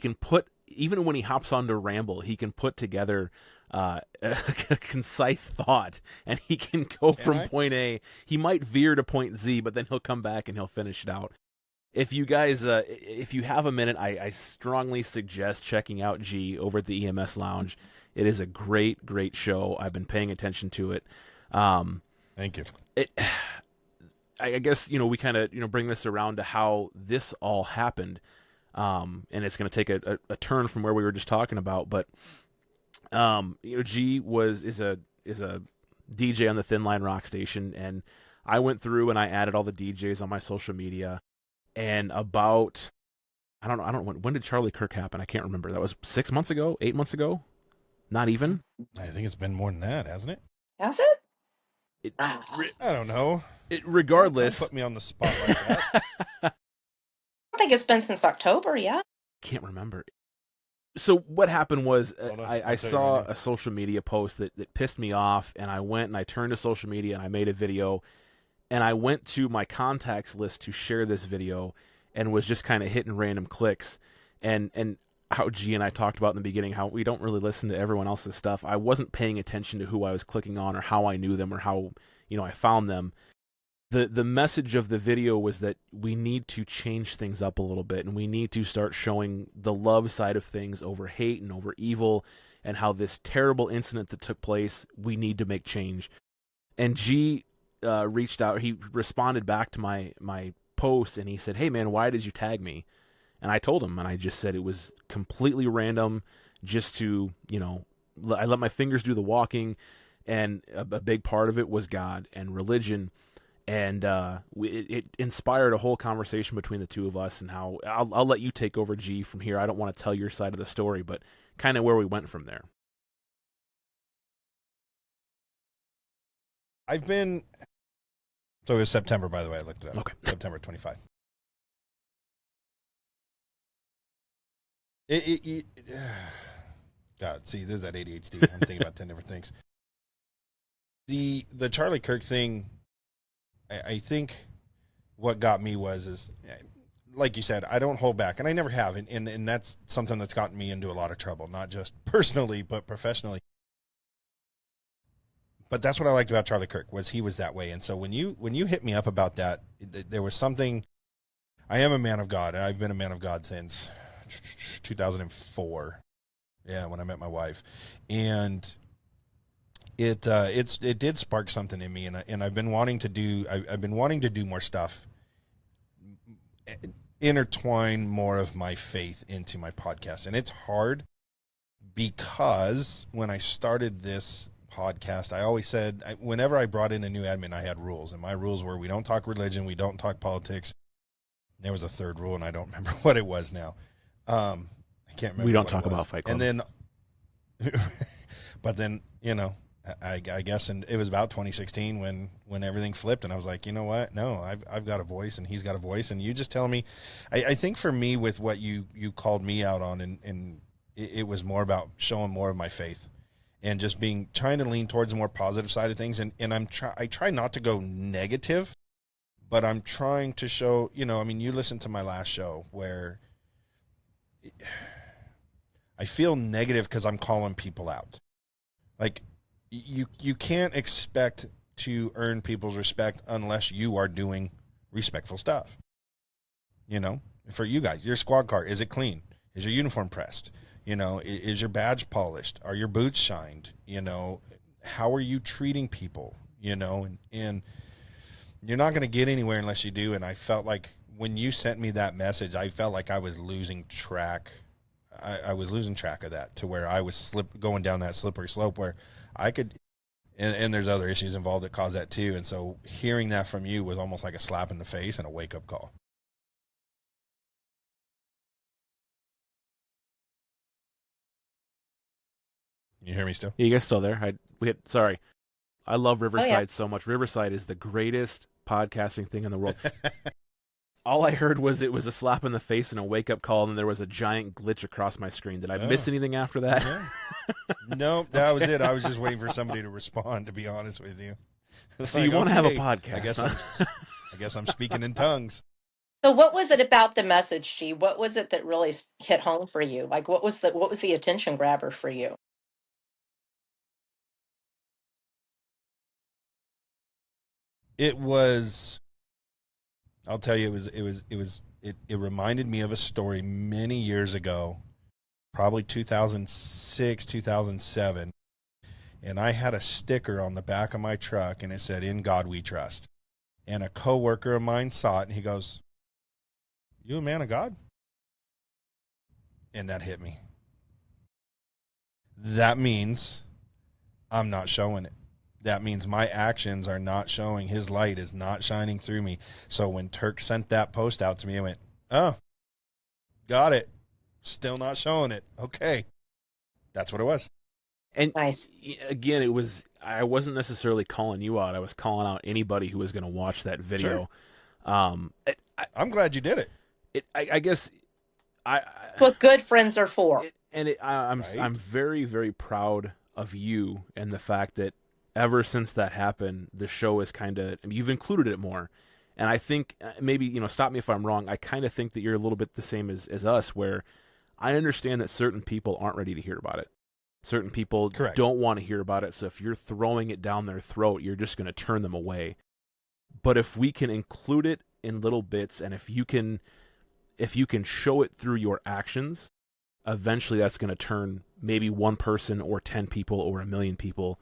can put, even when he hops on to ramble, he can put together a concise thought, and he can go from point A. He might veer to point Z, but then he'll come back and he'll finish it out. If you guys, if you have a minute, I strongly suggest checking out G over at the EMS Lounge. It is a great, great show. I've been paying attention to it. Thank you. I guess, we kind of, bring this around to how this all happened. And it's going to take a turn from where we were just talking about. But, G is a DJ on the Thin Line Rock Station. And I went through and I added all the DJs on my social media. And about, I don't know, when did Charlie Kirk happen? I can't remember. That was 6 months ago, 8 months ago? Not even? I think it's been more than that, hasn't it? Has it? It, Wow. I don't know. regardless. Don't put me on the spot like that. I don't think it's been since October, yeah. Can't remember. So what happened was Hold on, I I'll tell you saw right now. a social media post that pissed me off, and I went and I turned to social media and I made a video, and I went to my contacts list to share this video and was just kind of hitting random clicks. And how G and I talked about in the beginning, how we don't really listen to everyone else's stuff. I wasn't paying attention to who I was clicking on or how I knew them or how, I found them. The message of the video was that we need to change things up a little bit, and we need to start showing the love side of things over hate and over evil, and how this terrible incident that took place, we need to make change. And G reached out. He responded back to my post, and he said, "Hey man, why did you tag me?" And I told him, and I just said it was completely random, just to, I let my fingers do the walking, and a big part of it was God and religion. And it inspired a whole conversation between the two of us, and how I'll let you take over, G, from here. I don't want to tell your side of the story, but kind of where we went from there. So it was September, by the way. I looked it up. Okay. September 25. God, see, this is that ADHD. I'm thinking about 10 different things. The Charlie Kirk thing, I think what got me is like you said, I don't hold back, and I never have, and that's something that's gotten me into a lot of trouble, not just personally but professionally. But that's what I liked about Charlie Kirk, was he was that way. And so when you hit me up about that, there was something. I am a man of God, and I've been a man of God since 2004. Yeah, when I met my wife, and it did spark something in me, and I've been wanting to do more stuff, intertwine more of my faith into my podcast. And it's hard, because when I started this podcast, I always said, whenever I brought in a new admin, I had rules, and my rules were, we don't talk religion, we don't talk politics. There was a third rule, and I don't remember what it was now. I can't remember. We don't what talk it was. About Fight Club. And then, but then, I guess, and it was about 2016 when everything flipped, and I was like, you know what? No, I've got a voice, and he's got a voice, and you just tell me. I think for me, with what you called me out on, and it was more about showing more of my faith, and just trying to lean towards the more positive side of things, and I try not to go negative, but I'm trying to show, you listened to my last show where I feel negative because I'm calling people out. Like, you can't expect to earn people's respect unless you are doing respectful stuff. For you guys, your squad car, is it clean? Is your uniform pressed? Is your badge polished? Are your boots shined? How are you treating people? And you're not going to get anywhere unless you do. And I felt like when you sent me that message, I felt like I was losing track. I was losing track of that, to where I was going down that slippery slope where I could, and there's other issues involved that cause that too. And so hearing that from you was almost like a slap in the face and a wake up call. You hear me still? Yeah, you guys still there? Sorry. I love Riverside yeah. so much. Riverside is the greatest podcasting thing in the world. All I heard was it was a slap in the face and a wake-up call, and then there was a giant glitch across my screen. Did I miss anything after that? Yeah. No, that was it. I was just waiting for somebody to respond, to be honest with you. So you want to have a podcast? I guess I'm speaking in tongues. So what was it about the message, G? What was it that really hit home for you? Like, what was the attention grabber for you? It was, I'll tell you, it reminded me of a story many years ago, probably 2006, 2007. And I had a sticker on the back of my truck, and it said, "In God We Trust." And a coworker of mine saw it, and he goes, "You a man of God?" And that hit me. That means I'm not showing it. that means my actions are not showing. His light is not shining through me. So when Turk sent that post out to me, I went, oh, got it. Still not showing it. Okay. That's what it was. And Nice. again, I wasn't necessarily calling you out. I was calling out anybody who was going to watch that video. Sure. I'm glad you did it. I guess What good friends are for. I'm Right. very, very proud of you and the fact that ever since that happened, the show is kind of, you've included it more. And I think maybe, stop me if I'm wrong. I kind of think that you're a little bit the same as us, where I understand that certain people aren't ready to hear about it. Certain people Correct. don't want to hear about it. So if you're throwing it down their throat, you're just going to turn them away. But if we can include it in little bits, and if you can show it through your actions, eventually that's going to turn maybe one person or 10 people or 1,000,000 people.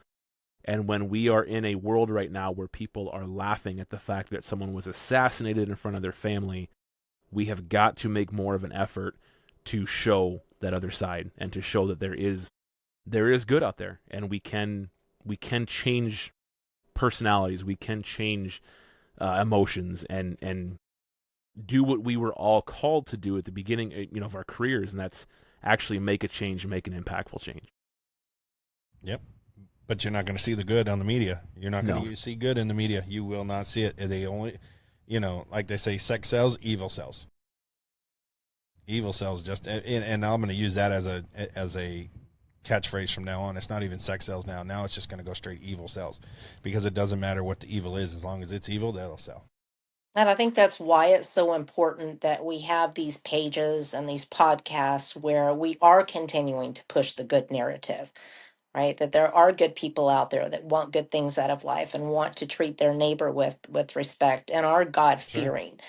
And when we are in a world right now where people are laughing at the fact that someone was assassinated in front of their family, we have got to make more of an effort to show that other side and to show that there is good out there, and we can change personalities, we can change emotions, and do what we were all called to do at the beginning, of our careers, and that's actually make a change and make an impactful change. Yep. But you're not going to see the good on the media. You're not going to No. see good in the media. You will not see it. They only, like they say, sex sells, evil sells. Evil sells just, and I'm going to use that as a catchphrase from now on. It's not even sex sells now. Now it's just going to go straight evil sells, because it doesn't matter what the evil is. As long as it's evil, that'll sell. And I think that's why it's so important that we have these pages and these podcasts where we are continuing to push the good narrative, right? That there are good people out there that want good things out of life and want to treat their neighbor with respect and are God fearing.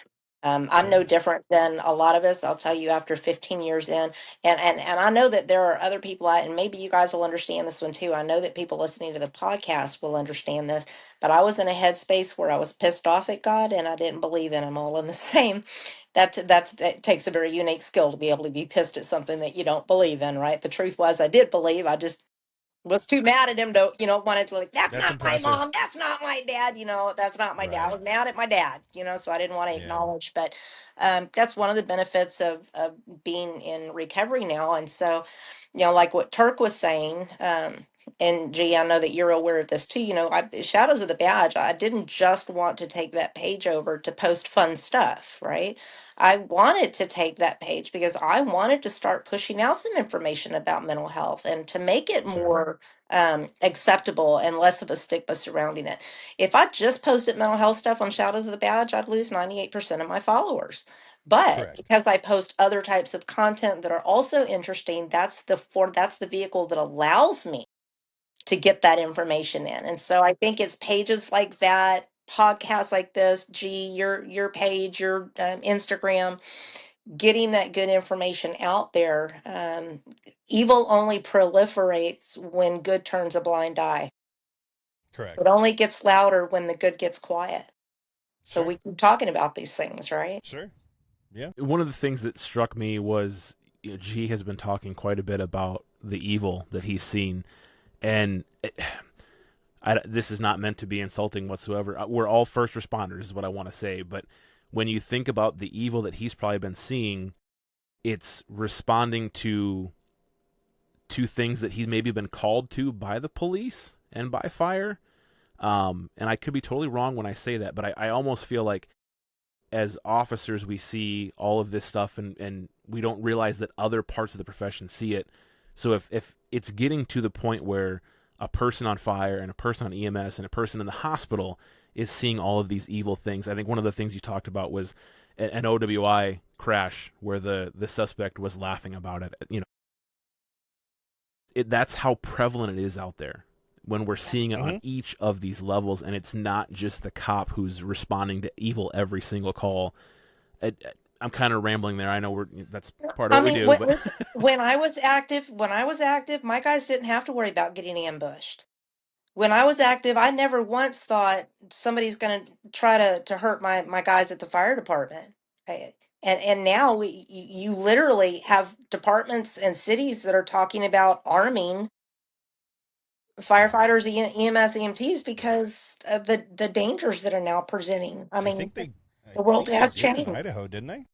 I'm Sure. no different than a lot of us. I'll tell you, after 15 years in, and I know that there are other people out, and maybe you guys will understand this one too. I know that people listening to the podcast will understand this, but I was in a headspace where I was pissed off at God, and I didn't believe in Him all in the same. That takes a very unique skill to be able to be pissed at something that you don't believe in, right? The truth was, I did believe. I just was too mad at him to, wanted to, like, that's That's not my impressive. mom, that's not my dad, that's not my dad. I Right. was mad at my dad, so I didn't want to Yeah. acknowledge. But that's one of the benefits of being in recovery now. And so, like what Turk was saying, and gee, I know that you're aware of this too. Shadows of the Badge, I didn't just want to take that page over to post fun stuff, right? I wanted to take that page because I wanted to start pushing out some information about mental health and to make it Sure. more acceptable and less of a stigma surrounding it. If I just posted mental health stuff on Shadows of the Badge, I'd lose 98% of my followers. But Correct. because I post other types of content that are also interesting, that's the vehicle that allows me to get that information in. And so I think it's pages like that, podcasts like this, your page, your Instagram, getting that good information out there. Evil only proliferates when good turns a blind eye. Correct. It only gets louder when the good gets quiet. So Sure. we keep talking about these things, right? Sure. Yeah. One of the things that struck me was, G has been talking quite a bit about the evil that he's seen, and this is not meant to be insulting whatsoever. We're all first responders, is what I want to say. But when you think about the evil that he's probably been seeing, it's responding to things that he's maybe been called to by the police and by fire. And I could be totally wrong when I say that, but I almost feel like as officers we see all of this stuff, and we don't realize that other parts of the profession see it. So if it's getting to the point where a person on fire and a person on EMS and a person in the hospital is seeing all of these evil things. I think one of the things you talked about was an OWI crash where the suspect was laughing about it. That's how prevalent it is out there when we're seeing it on each of these levels, and it's not just the cop who's responding to evil every single call. I'm kind of rambling there. I know that's part of what we do. But Listen, when I was active, my guys didn't have to worry about getting ambushed. When I was active, I never once thought somebody's going to try to hurt my guys at the fire department. And now you literally have departments and cities that are talking about arming firefighters, EMS, EMTs, because of the dangers that are now presenting. I mean, I the world think they has did in changed. Idaho, didn't they?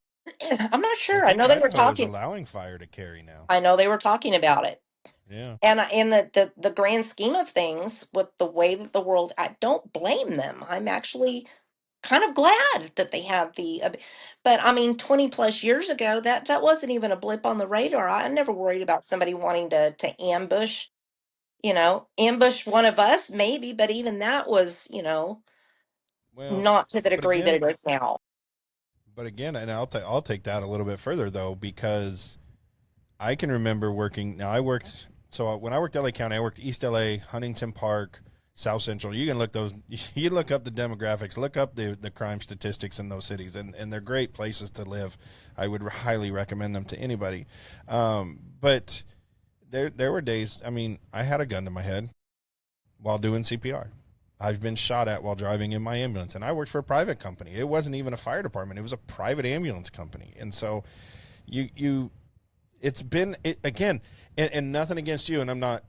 I'm not I sure. I think know they were Idaho is talking. allowing fire to carry now. I know they were talking about it. Yeah. And in the grand scheme of things, with the way that the world, I don't blame them. I'm actually kind of glad that they have but I mean, 20 plus years ago, that wasn't even a blip on the radar. I never worried about somebody wanting to ambush one of us, maybe, but even that was, Well, not to the but degree that again, it is now. and I'll take that a little bit further though, because I can remember working. Now I worked. So when I worked LA County, I worked East LA, Huntington Park, South Central. You can look those. You look up the demographics, look up the crime statistics in those cities, and they're great places to live. I would highly recommend them to anybody. But there were days. I mean, I had a gun to my head while doing CPR. I've been shot at while driving in my ambulance, and I worked for a private company. It wasn't even a fire department; it was a private ambulance company. And so, it's been again, and nothing against you, and I'm not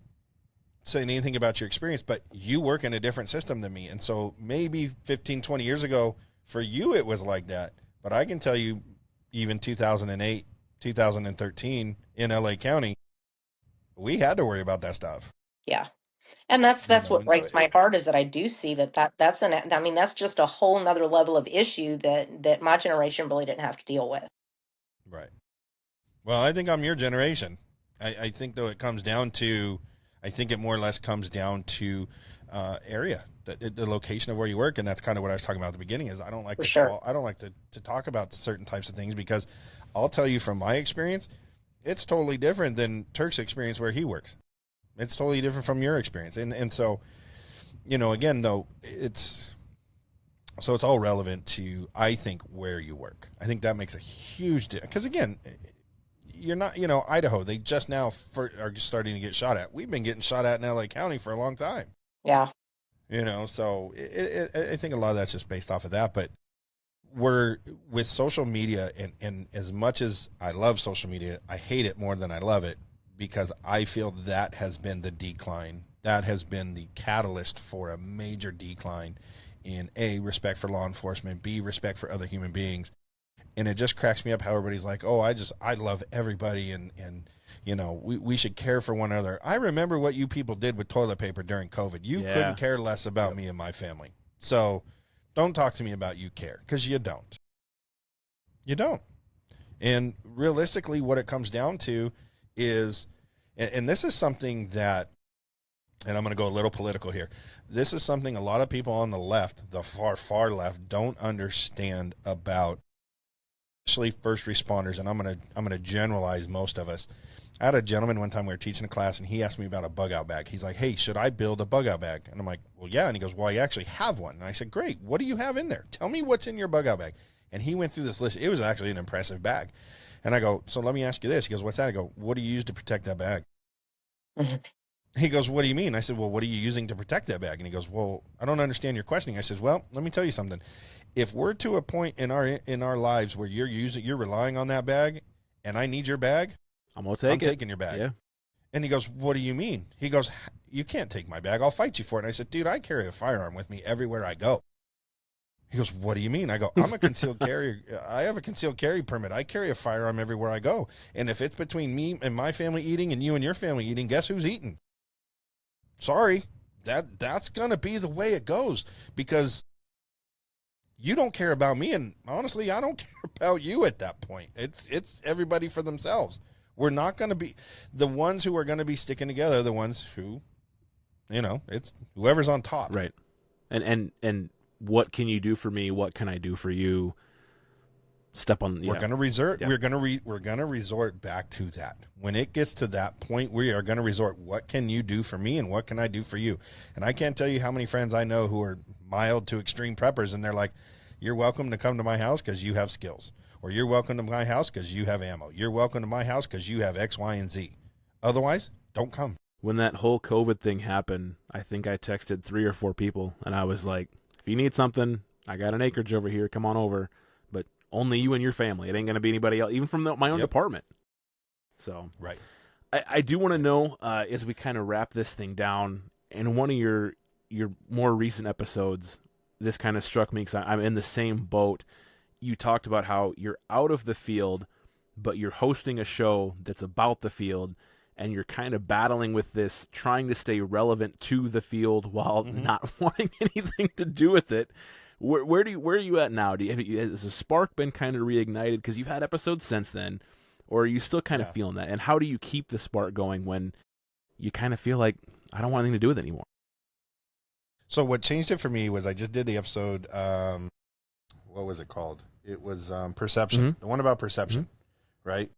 saying anything about your experience, but you work in a different system than me. And so maybe 15, 20 years ago for you, it was like that. But I can tell you, even 2008, 2013 in LA County, we had to worry about that stuff. Yeah. And that's what And so breaks my heart, is that I do see that's I mean, that's just a whole nother level of issue that my generation really didn't have to deal with. right. Well, I think I'm your generation. I think though it comes down to, I think it more or less comes down to area, the location of where you work, and that's kind of what I was talking about at the beginning. Is I don't like to talk about certain types of things, because I'll tell you from my experience, it's totally different than Turk's experience where he works. It's totally different from your experience, and so, again though, it's all relevant to, I think, where you work. I think that makes a huge difference, because again, you're not, Idaho, they just now are starting to get shot at. We've been getting shot at in LA County for a long time. Yeah. So I think a lot of that's just based off of that. But we're with social media, and as much as I love social media, I hate it more than I love it, because I feel that has been the decline. That has been the catalyst for a major decline in A, respect for law enforcement, B, respect for other human beings. And it just cracks me up how everybody's like, oh, I love everybody, and we should care for one another. I remember what you people did with toilet paper during COVID. You couldn't care less about me and my family. So don't talk to me about you care, because you don't. You don't. And realistically, what it comes down to is, and this is something that, and I'm going to go a little political here, this is something a lot of people on the left, the far, far left, don't understand about, especially first responders, and I'm gonna generalize most of us. I had a gentleman one time, we were teaching a class, and he asked me about a bug out bag. He's like, hey, should I build a bug out bag? And I'm like, well, yeah. And he goes, well, I actually have one. And I said, great. What do you have in there? Tell me what's in your bug out bag. And he went through this list. It was actually an impressive bag. And I go, so let me ask you this. He goes, what's that? I go, what do you use to protect that bag? He goes, what do you mean? I said, well, what are you using to protect that bag? And he goes, well, I don't understand your questioning. I said, well, let me tell you something. If we're to a point in our lives where you're relying on that bag, and I need your bag, I'm taking your bag. Yeah. And he goes, what do you mean? He goes, you can't take my bag. I'll fight you for it. And I said, dude, I carry a firearm with me everywhere I go. He goes, what do you mean? I go, I'm a concealed carrier. I have a concealed carry permit. I carry a firearm everywhere I go. And if it's between me and my family eating and you and your family eating, guess who's eating? Sorry, that's going to be the way it goes, because you don't care about me, and honestly, I don't care about you at that point. It's everybody for themselves. We're not going to be the ones who are going to be sticking together, the ones who, it's whoever's on top. Right. And what can you do for me? What can I do for you? Step on. We're going to resort. Yeah. We're going to resort back to that. When it gets to that point, we are going to resort. What can you do for me, and what can I do for you? And I can't tell you how many friends I know who are mild to extreme preppers, and they're like, you're welcome to come to my house because you have skills, or you're welcome to my house because you have ammo. You're welcome to my house because you have X, Y, and Z. Otherwise, don't come. When that whole COVID thing happened, I think I texted 3 or 4 people, and I was like, if you need something, I got an acreage over here. Come on over. But only you and your family. It ain't going to be anybody else, even from my own department. So right. I do want to know, as we kind of wrap this thing down, in one of your more recent episodes, this kind of struck me because I'm in the same boat. You talked about how you're out of the field, but you're hosting a show that's about the field, and you're kind of battling with this, trying to stay relevant to the field while not wanting anything to do with it. Where are you at now? Has the spark been kind of reignited because you've had episodes since then, or are you still kind of feeling that? And how do you keep the spark going when you kind of feel like I don't want anything to do with it anymore? So what changed it for me was I just did the episode. What was it called? It was Perception. The one about perception, right?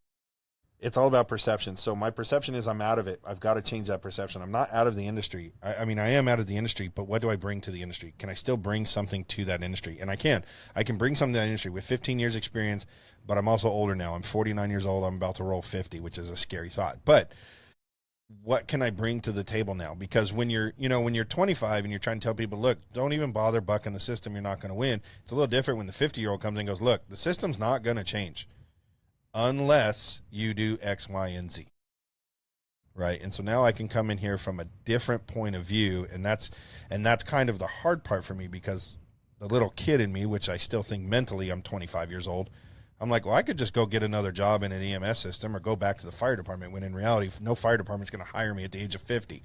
It's all about perception. So my perception is I'm out of it. I've got to change that perception. I'm not out of the industry. I mean, I am out of the industry, but what do I bring to the industry? Can I still bring something to that industry? And I can. I can bring something to that industry with 15 years experience, but I'm also older now. I'm 49 years old. I'm about to roll 50, which is a scary thought. But what can I bring to the table now? Because when you're 25 and you're trying to tell people, look, don't even bother bucking the system. You're not going to win. It's a little different when the 50-year-old comes in and goes, look, the system's not going to change unless you do X, Y, and Z. Right. And so now I can come in here from a different point of view. And that's kind of the hard part for me, because the little kid in me, which I still think mentally I'm 25 years old, I'm like, well, I could just go get another job in an EMS system or go back to the fire department, when in reality, no fire department's going to hire me at the age of 50,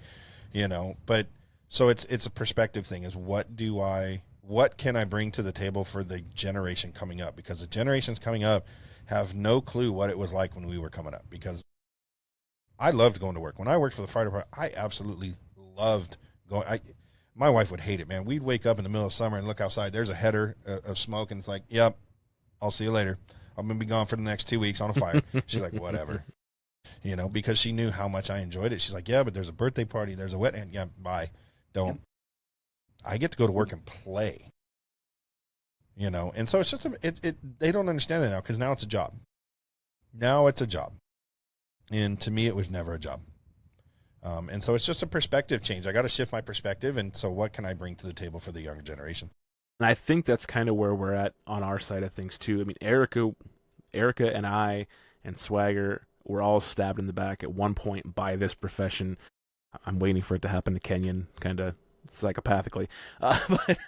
but so it's a perspective thing, is what can I bring to the table for the generation coming up? Because the generations coming up have no clue what it was like when we were coming up, because I loved going to work. When I worked for the fire department, I absolutely loved going. My wife would hate it, man. We'd wake up in the middle of summer and look outside. There's a header of smoke, and it's like, yep, I'll see you later. I'm going to be gone for the next 2 weeks on a fire. She's like, whatever, because she knew how much I enjoyed it. She's like, yeah, but there's a birthday party. There's a wedding. Yeah, bye. Don't. I get to go to work and play, and so it's just, they don't understand that now, because now it's a job. Now it's a job. And to me, it was never a job. And so it's just a perspective change. I got to shift my perspective. And so what can I bring to the table for the younger generation? And I think that's kind of where we're at on our side of things too. I mean, Erica and I and Swagger were all stabbed in the back at one point by this profession. I'm waiting for it to happen to Kenyon, kind of psychopathically. But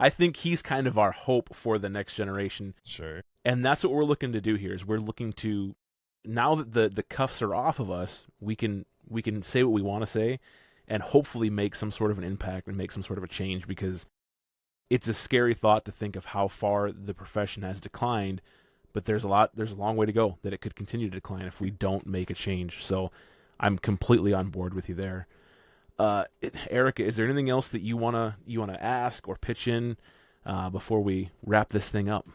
I think he's kind of our hope for the next generation. Sure. And that's what we're looking to do here, is we're looking to, now that the cuffs are off of us, we can say what we want to say and hopefully make some sort of an impact and make some sort of a change, because it's a scary thought to think of how far the profession has declined, but there's a long way to go that it could continue to decline if we don't make a change. So I'm completely on board with you there. Erica, is there anything else that you wanna ask or pitch in before we wrap this thing up?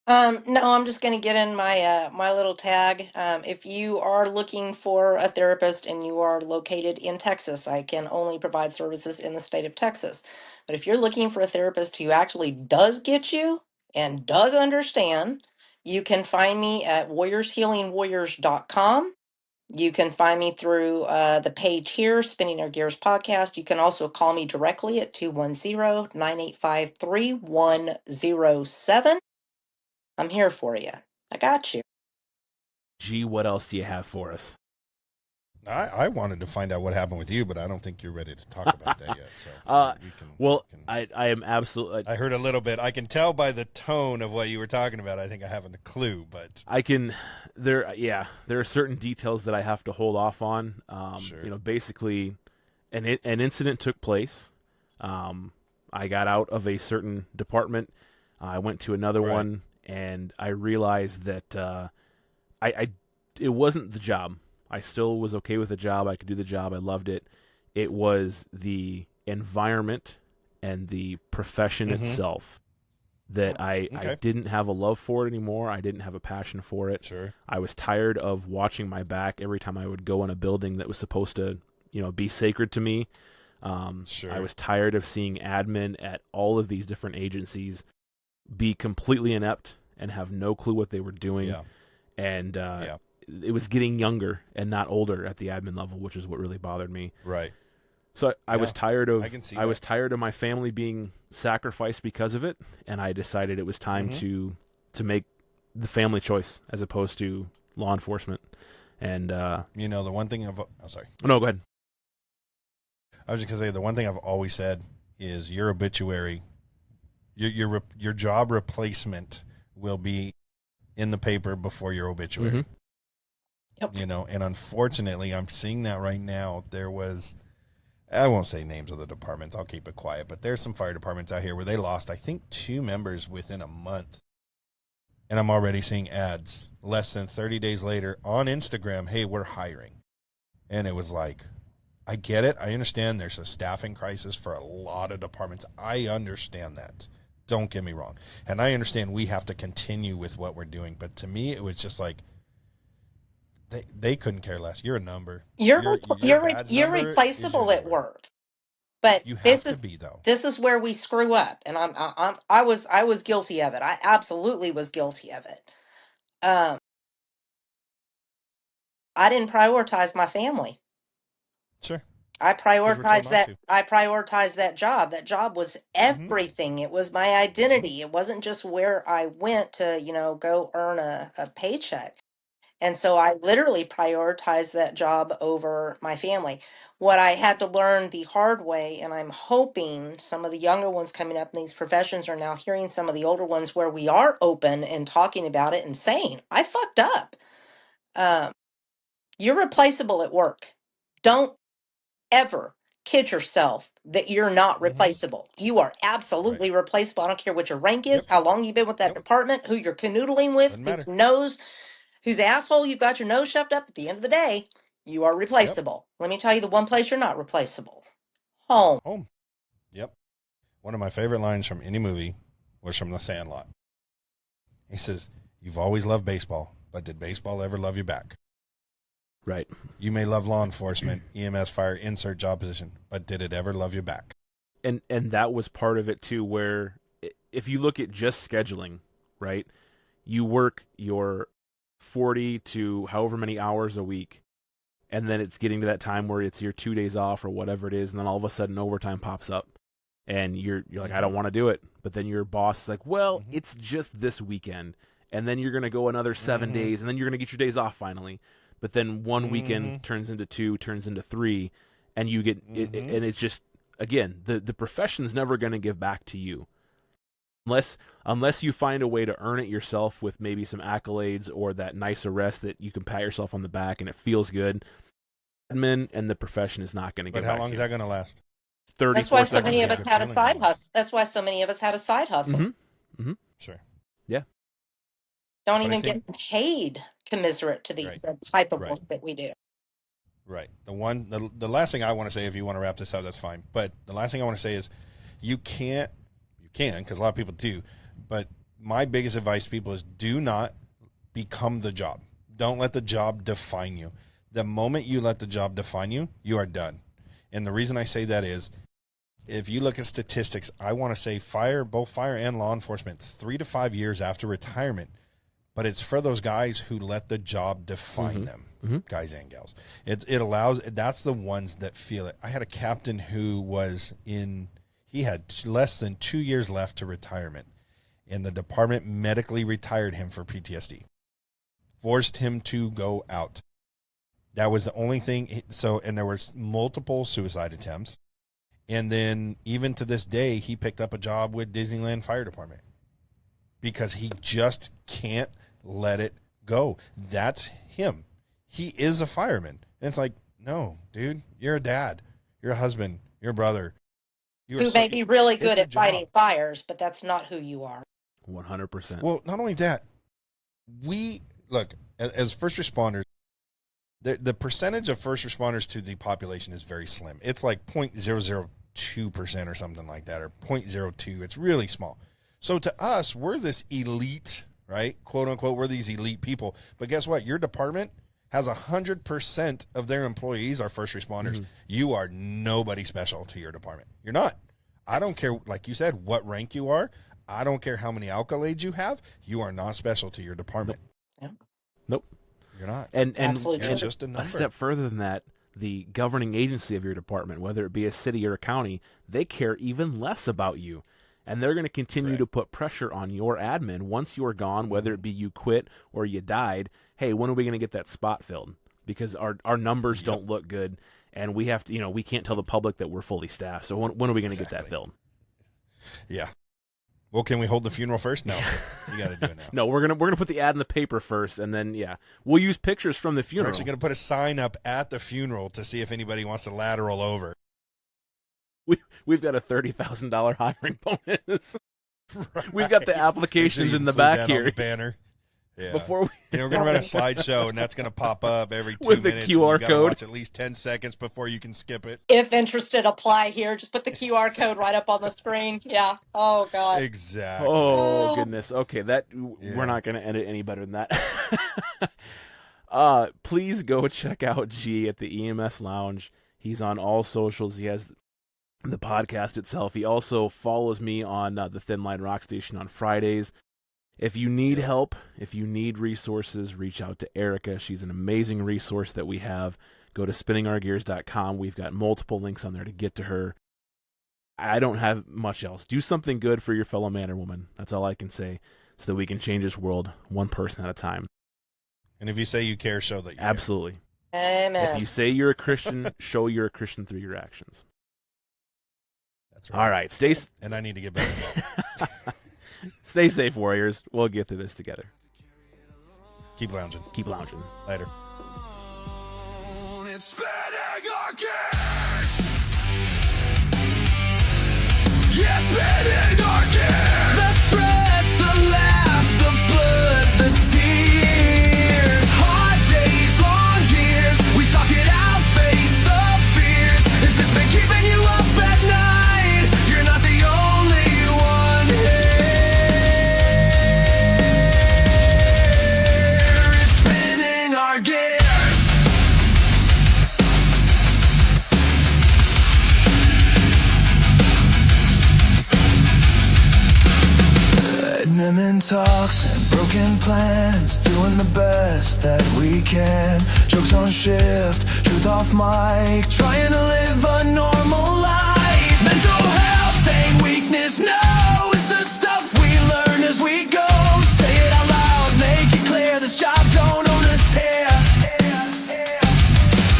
No, I'm just going to get in my little tag. If you are looking for a therapist and you are located in Texas, I can only provide services in the state of Texas. But if you're looking for a therapist who actually does get you and does understand, you can find me at warriorshealingwarriors.com. You can find me through the page here, Spinning Our Gears Podcast. You can also call me directly at 210-985-3107. I'm here for you. I got you. Gee, what else do you have for us? I wanted to find out what happened with you, but I don't think you're ready to talk about that yet. So I am absolutely. I heard a little bit. I can tell by the tone of what you were talking about. I think I haven't a clue, but I can. There are certain details that I have to hold off on. Sure. Basically, an incident took place. I got out of a certain department. I went to another one. And I realized that it wasn't the job. I still was okay with the job. I could do the job. I loved it. It was the environment and the profession itself that I didn't have a love for it anymore. I didn't have a passion for it. Sure. I was tired of watching my back every time I would go in a building that was supposed to, be sacred to me. Sure. I was tired of seeing admin at all of these different agencies be completely inept and have no clue what they were doing. Yeah. And it was getting younger and not older at the admin level, which is what really bothered me. Right. So I was tired of I was tired of my family being sacrificed because of it, and I decided it was time to make the family choice as opposed to law enforcement. And the one thing sorry. No, go ahead. I was just gonna say the one thing I've always said is your obituary, your job replacement will be in the paper before your obituary. Mm-hmm. Yep. You know, and unfortunately, I'm seeing that right now. There was, I won't say names of the departments. I'll keep it quiet. But there's some fire departments out here where they lost, I think, 2 members within a month. And I'm already seeing ads less than 30 days later on Instagram. Hey, we're hiring. And it was like, I get it. I understand there's a staffing crisis for a lot of departments. I understand that. Don't get me wrong. And I understand we have to continue with what we're doing. But to me, it was just like, they couldn't care less. You're a number. You're Your badge number is replaceable your at number. work. But You have this to is be, though. this is where we screw up, and I was guilty of it. I absolutely was guilty of it. Um, I didn't prioritize my family. Sure. I 'Cause we're told prioritized not that. to. I prioritized that job. That job was everything. It was my identity. It wasn't just where I went to, go earn a paycheck. And so I literally prioritized that job over my family. What I had to learn the hard way, and I'm hoping some of the younger ones coming up in these professions are now hearing some of the older ones where we are open and talking about it and saying, I fucked up. Um, you're replaceable at work. Don't ever kid yourself that you're not replaceable. You are Right. absolutely replaceable. I don't care what your rank is, Yep. how long you've been with that Yep. department, who you're canoodling with, Doesn't whose matter. nose, whose asshole you've got your nose shoved up. At the end of the day, you are Yep. replaceable. Let me tell you the one place you're not replaceable. Home. Home. Yep. One of my favorite lines from any movie was from The Sandlot. He says, "You've always loved baseball, but did baseball ever love you back? Right. You may love law enforcement, EMS, fire, insert job position, but did it ever love you back?" And that was part of it too, where if you look at just scheduling, right, you work your 40 to however many hours a week, and then it's getting to that time where it's your 2 days off or whatever it is, and then all of a sudden overtime pops up, and you're like, I don't want to do it, but then your boss is like, well, it's just this weekend, and then you're gonna go another 7 days, and then you're gonna get your days off finally, but then one weekend turns into 2, turns into 3, and you get it, and it's just, again, the profession's never gonna give back to you. Unless you find a way to earn it yourself with maybe some accolades or that nice arrest that you can pat yourself on the back and it feels good, admin and the profession is not going to But give how back long to is you. that going to last? 30, That's why so 40 many of seconds. us had a side hustle. That's why so many of us had a side hustle. Sure. Yeah. Don't But I even think- get paid commensurate to the Right. type of Right. work that we do. Right. The last thing I want to say, if you want to wrap this up, that's fine. But the last thing I want to say is you can, because a lot of people do, but my biggest advice to people is do not become the job. Don't let the job define you. The moment you let the job define you, you are done. And the reason I say that is if you look at statistics, I want to say both fire and law enforcement, 3 to 5 years after retirement, but it's for those guys who let the job define them, guys and gals. It allows, that's the ones that feel it. I had a captain who he had less than 2 years left to retirement, and the department medically retired him for PTSD, forced him to go out. That was the only thing. And there was multiple suicide attempts. And then even to this day, he picked up a job with Disneyland Fire Department because he just can't let it go. That's him. He is a fireman. And it's like, no, dude, you're a dad. You're a husband. You're a brother. Who may be really good it's a at fighting job. fires, but that's not who you are. 100%. Well, not only that, we look as first responders. The percentage of first responders to the population is very slim. It's like 0.002% or something like that, or 0.02. It's really small. So to us, we're this elite, right? Quote unquote, we're these elite people. But guess what? Your department has 100% of their employees are first responders. You are nobody special to your department. You're not. I don't care, like you said, what rank you are. I don't care how many accolades you have. You are not special to your department. Nope. You're not. Absolutely You're true. just a number. A step further than that, the governing agency of your department, whether it be a city or a county, they care even less about you. And they're going to continue to put pressure on your admin once you're gone, whether it be you quit or you died. Hey, when are we going to get that spot filled? Because our numbers don't look good. and we have to, we can't tell the public that we're fully staffed. So when are we going to get that filled? Yeah. Well, can we hold the funeral first? No, you got to do it now. No, we're gonna put the ad in the paper first, and then we'll use pictures from the We're funeral. actually going to put a sign up at the funeral to see if anybody wants to lateral over. We've got a $30,000 hiring bonus. Right. We've got the applications in the back here. On the banner. Yeah. Before we're going to run a slideshow, and that's going to pop up every 2 With the minutes. QR and you gotta code. watch at least 10 seconds before you can skip it. If interested, apply here. Just put the QR code right up on the screen. Yeah. Oh, God. Exactly. Oh, goodness. Okay, we're not going to end it any better than that. Please go check out G at the EMS Lounge. He's on all socials. He has the podcast itself. He also follows me on the Thin Line Rock Station on Fridays. If you need help, if you need resources, reach out to Erica. She's an amazing resource that we have. Go to spinningourgears.com. We've got multiple links on there to get to her. I don't have much else. Do something good for your fellow man or woman. That's all I can say, so that we can change this world one person at a time. And if you say you care, show that you Absolutely. Amen. If you say you're a Christian, show you're a Christian through your actions. That's right. All right. Stay And I need to get better at that. Stay safe, Warriors. We'll get through this together. Keep lounging. Keep lounging. Later. It's spinning our gears. Yes, spinning our gears. The stress, the laughs, the blood, the tears. Hard days, long years. We talk it out, face the fears. If it's been keeping you up at night, you're not the only one here. It's spinning our gears. Admin talks and broken plans, doing the best that we can. Jokes on shift, truth off mic, trying to live a normal life. Mental health ain't weakness, no, it's the stuff we learn as we go. Say it out loud, make it clear, this job don't own us here.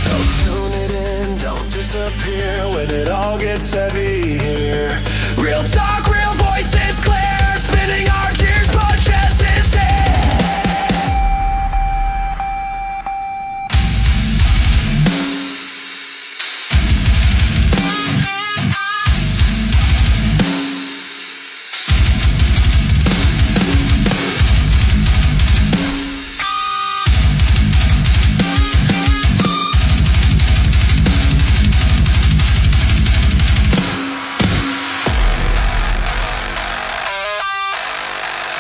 So tune it in, don't disappear when it all gets heavy here. Real talk, real voices clear. Spinning our gears, podcast is here.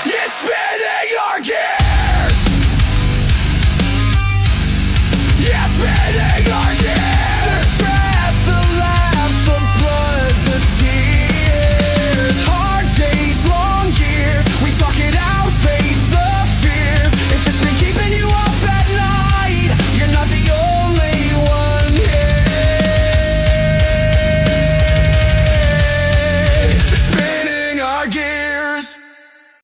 It's spinning our gears.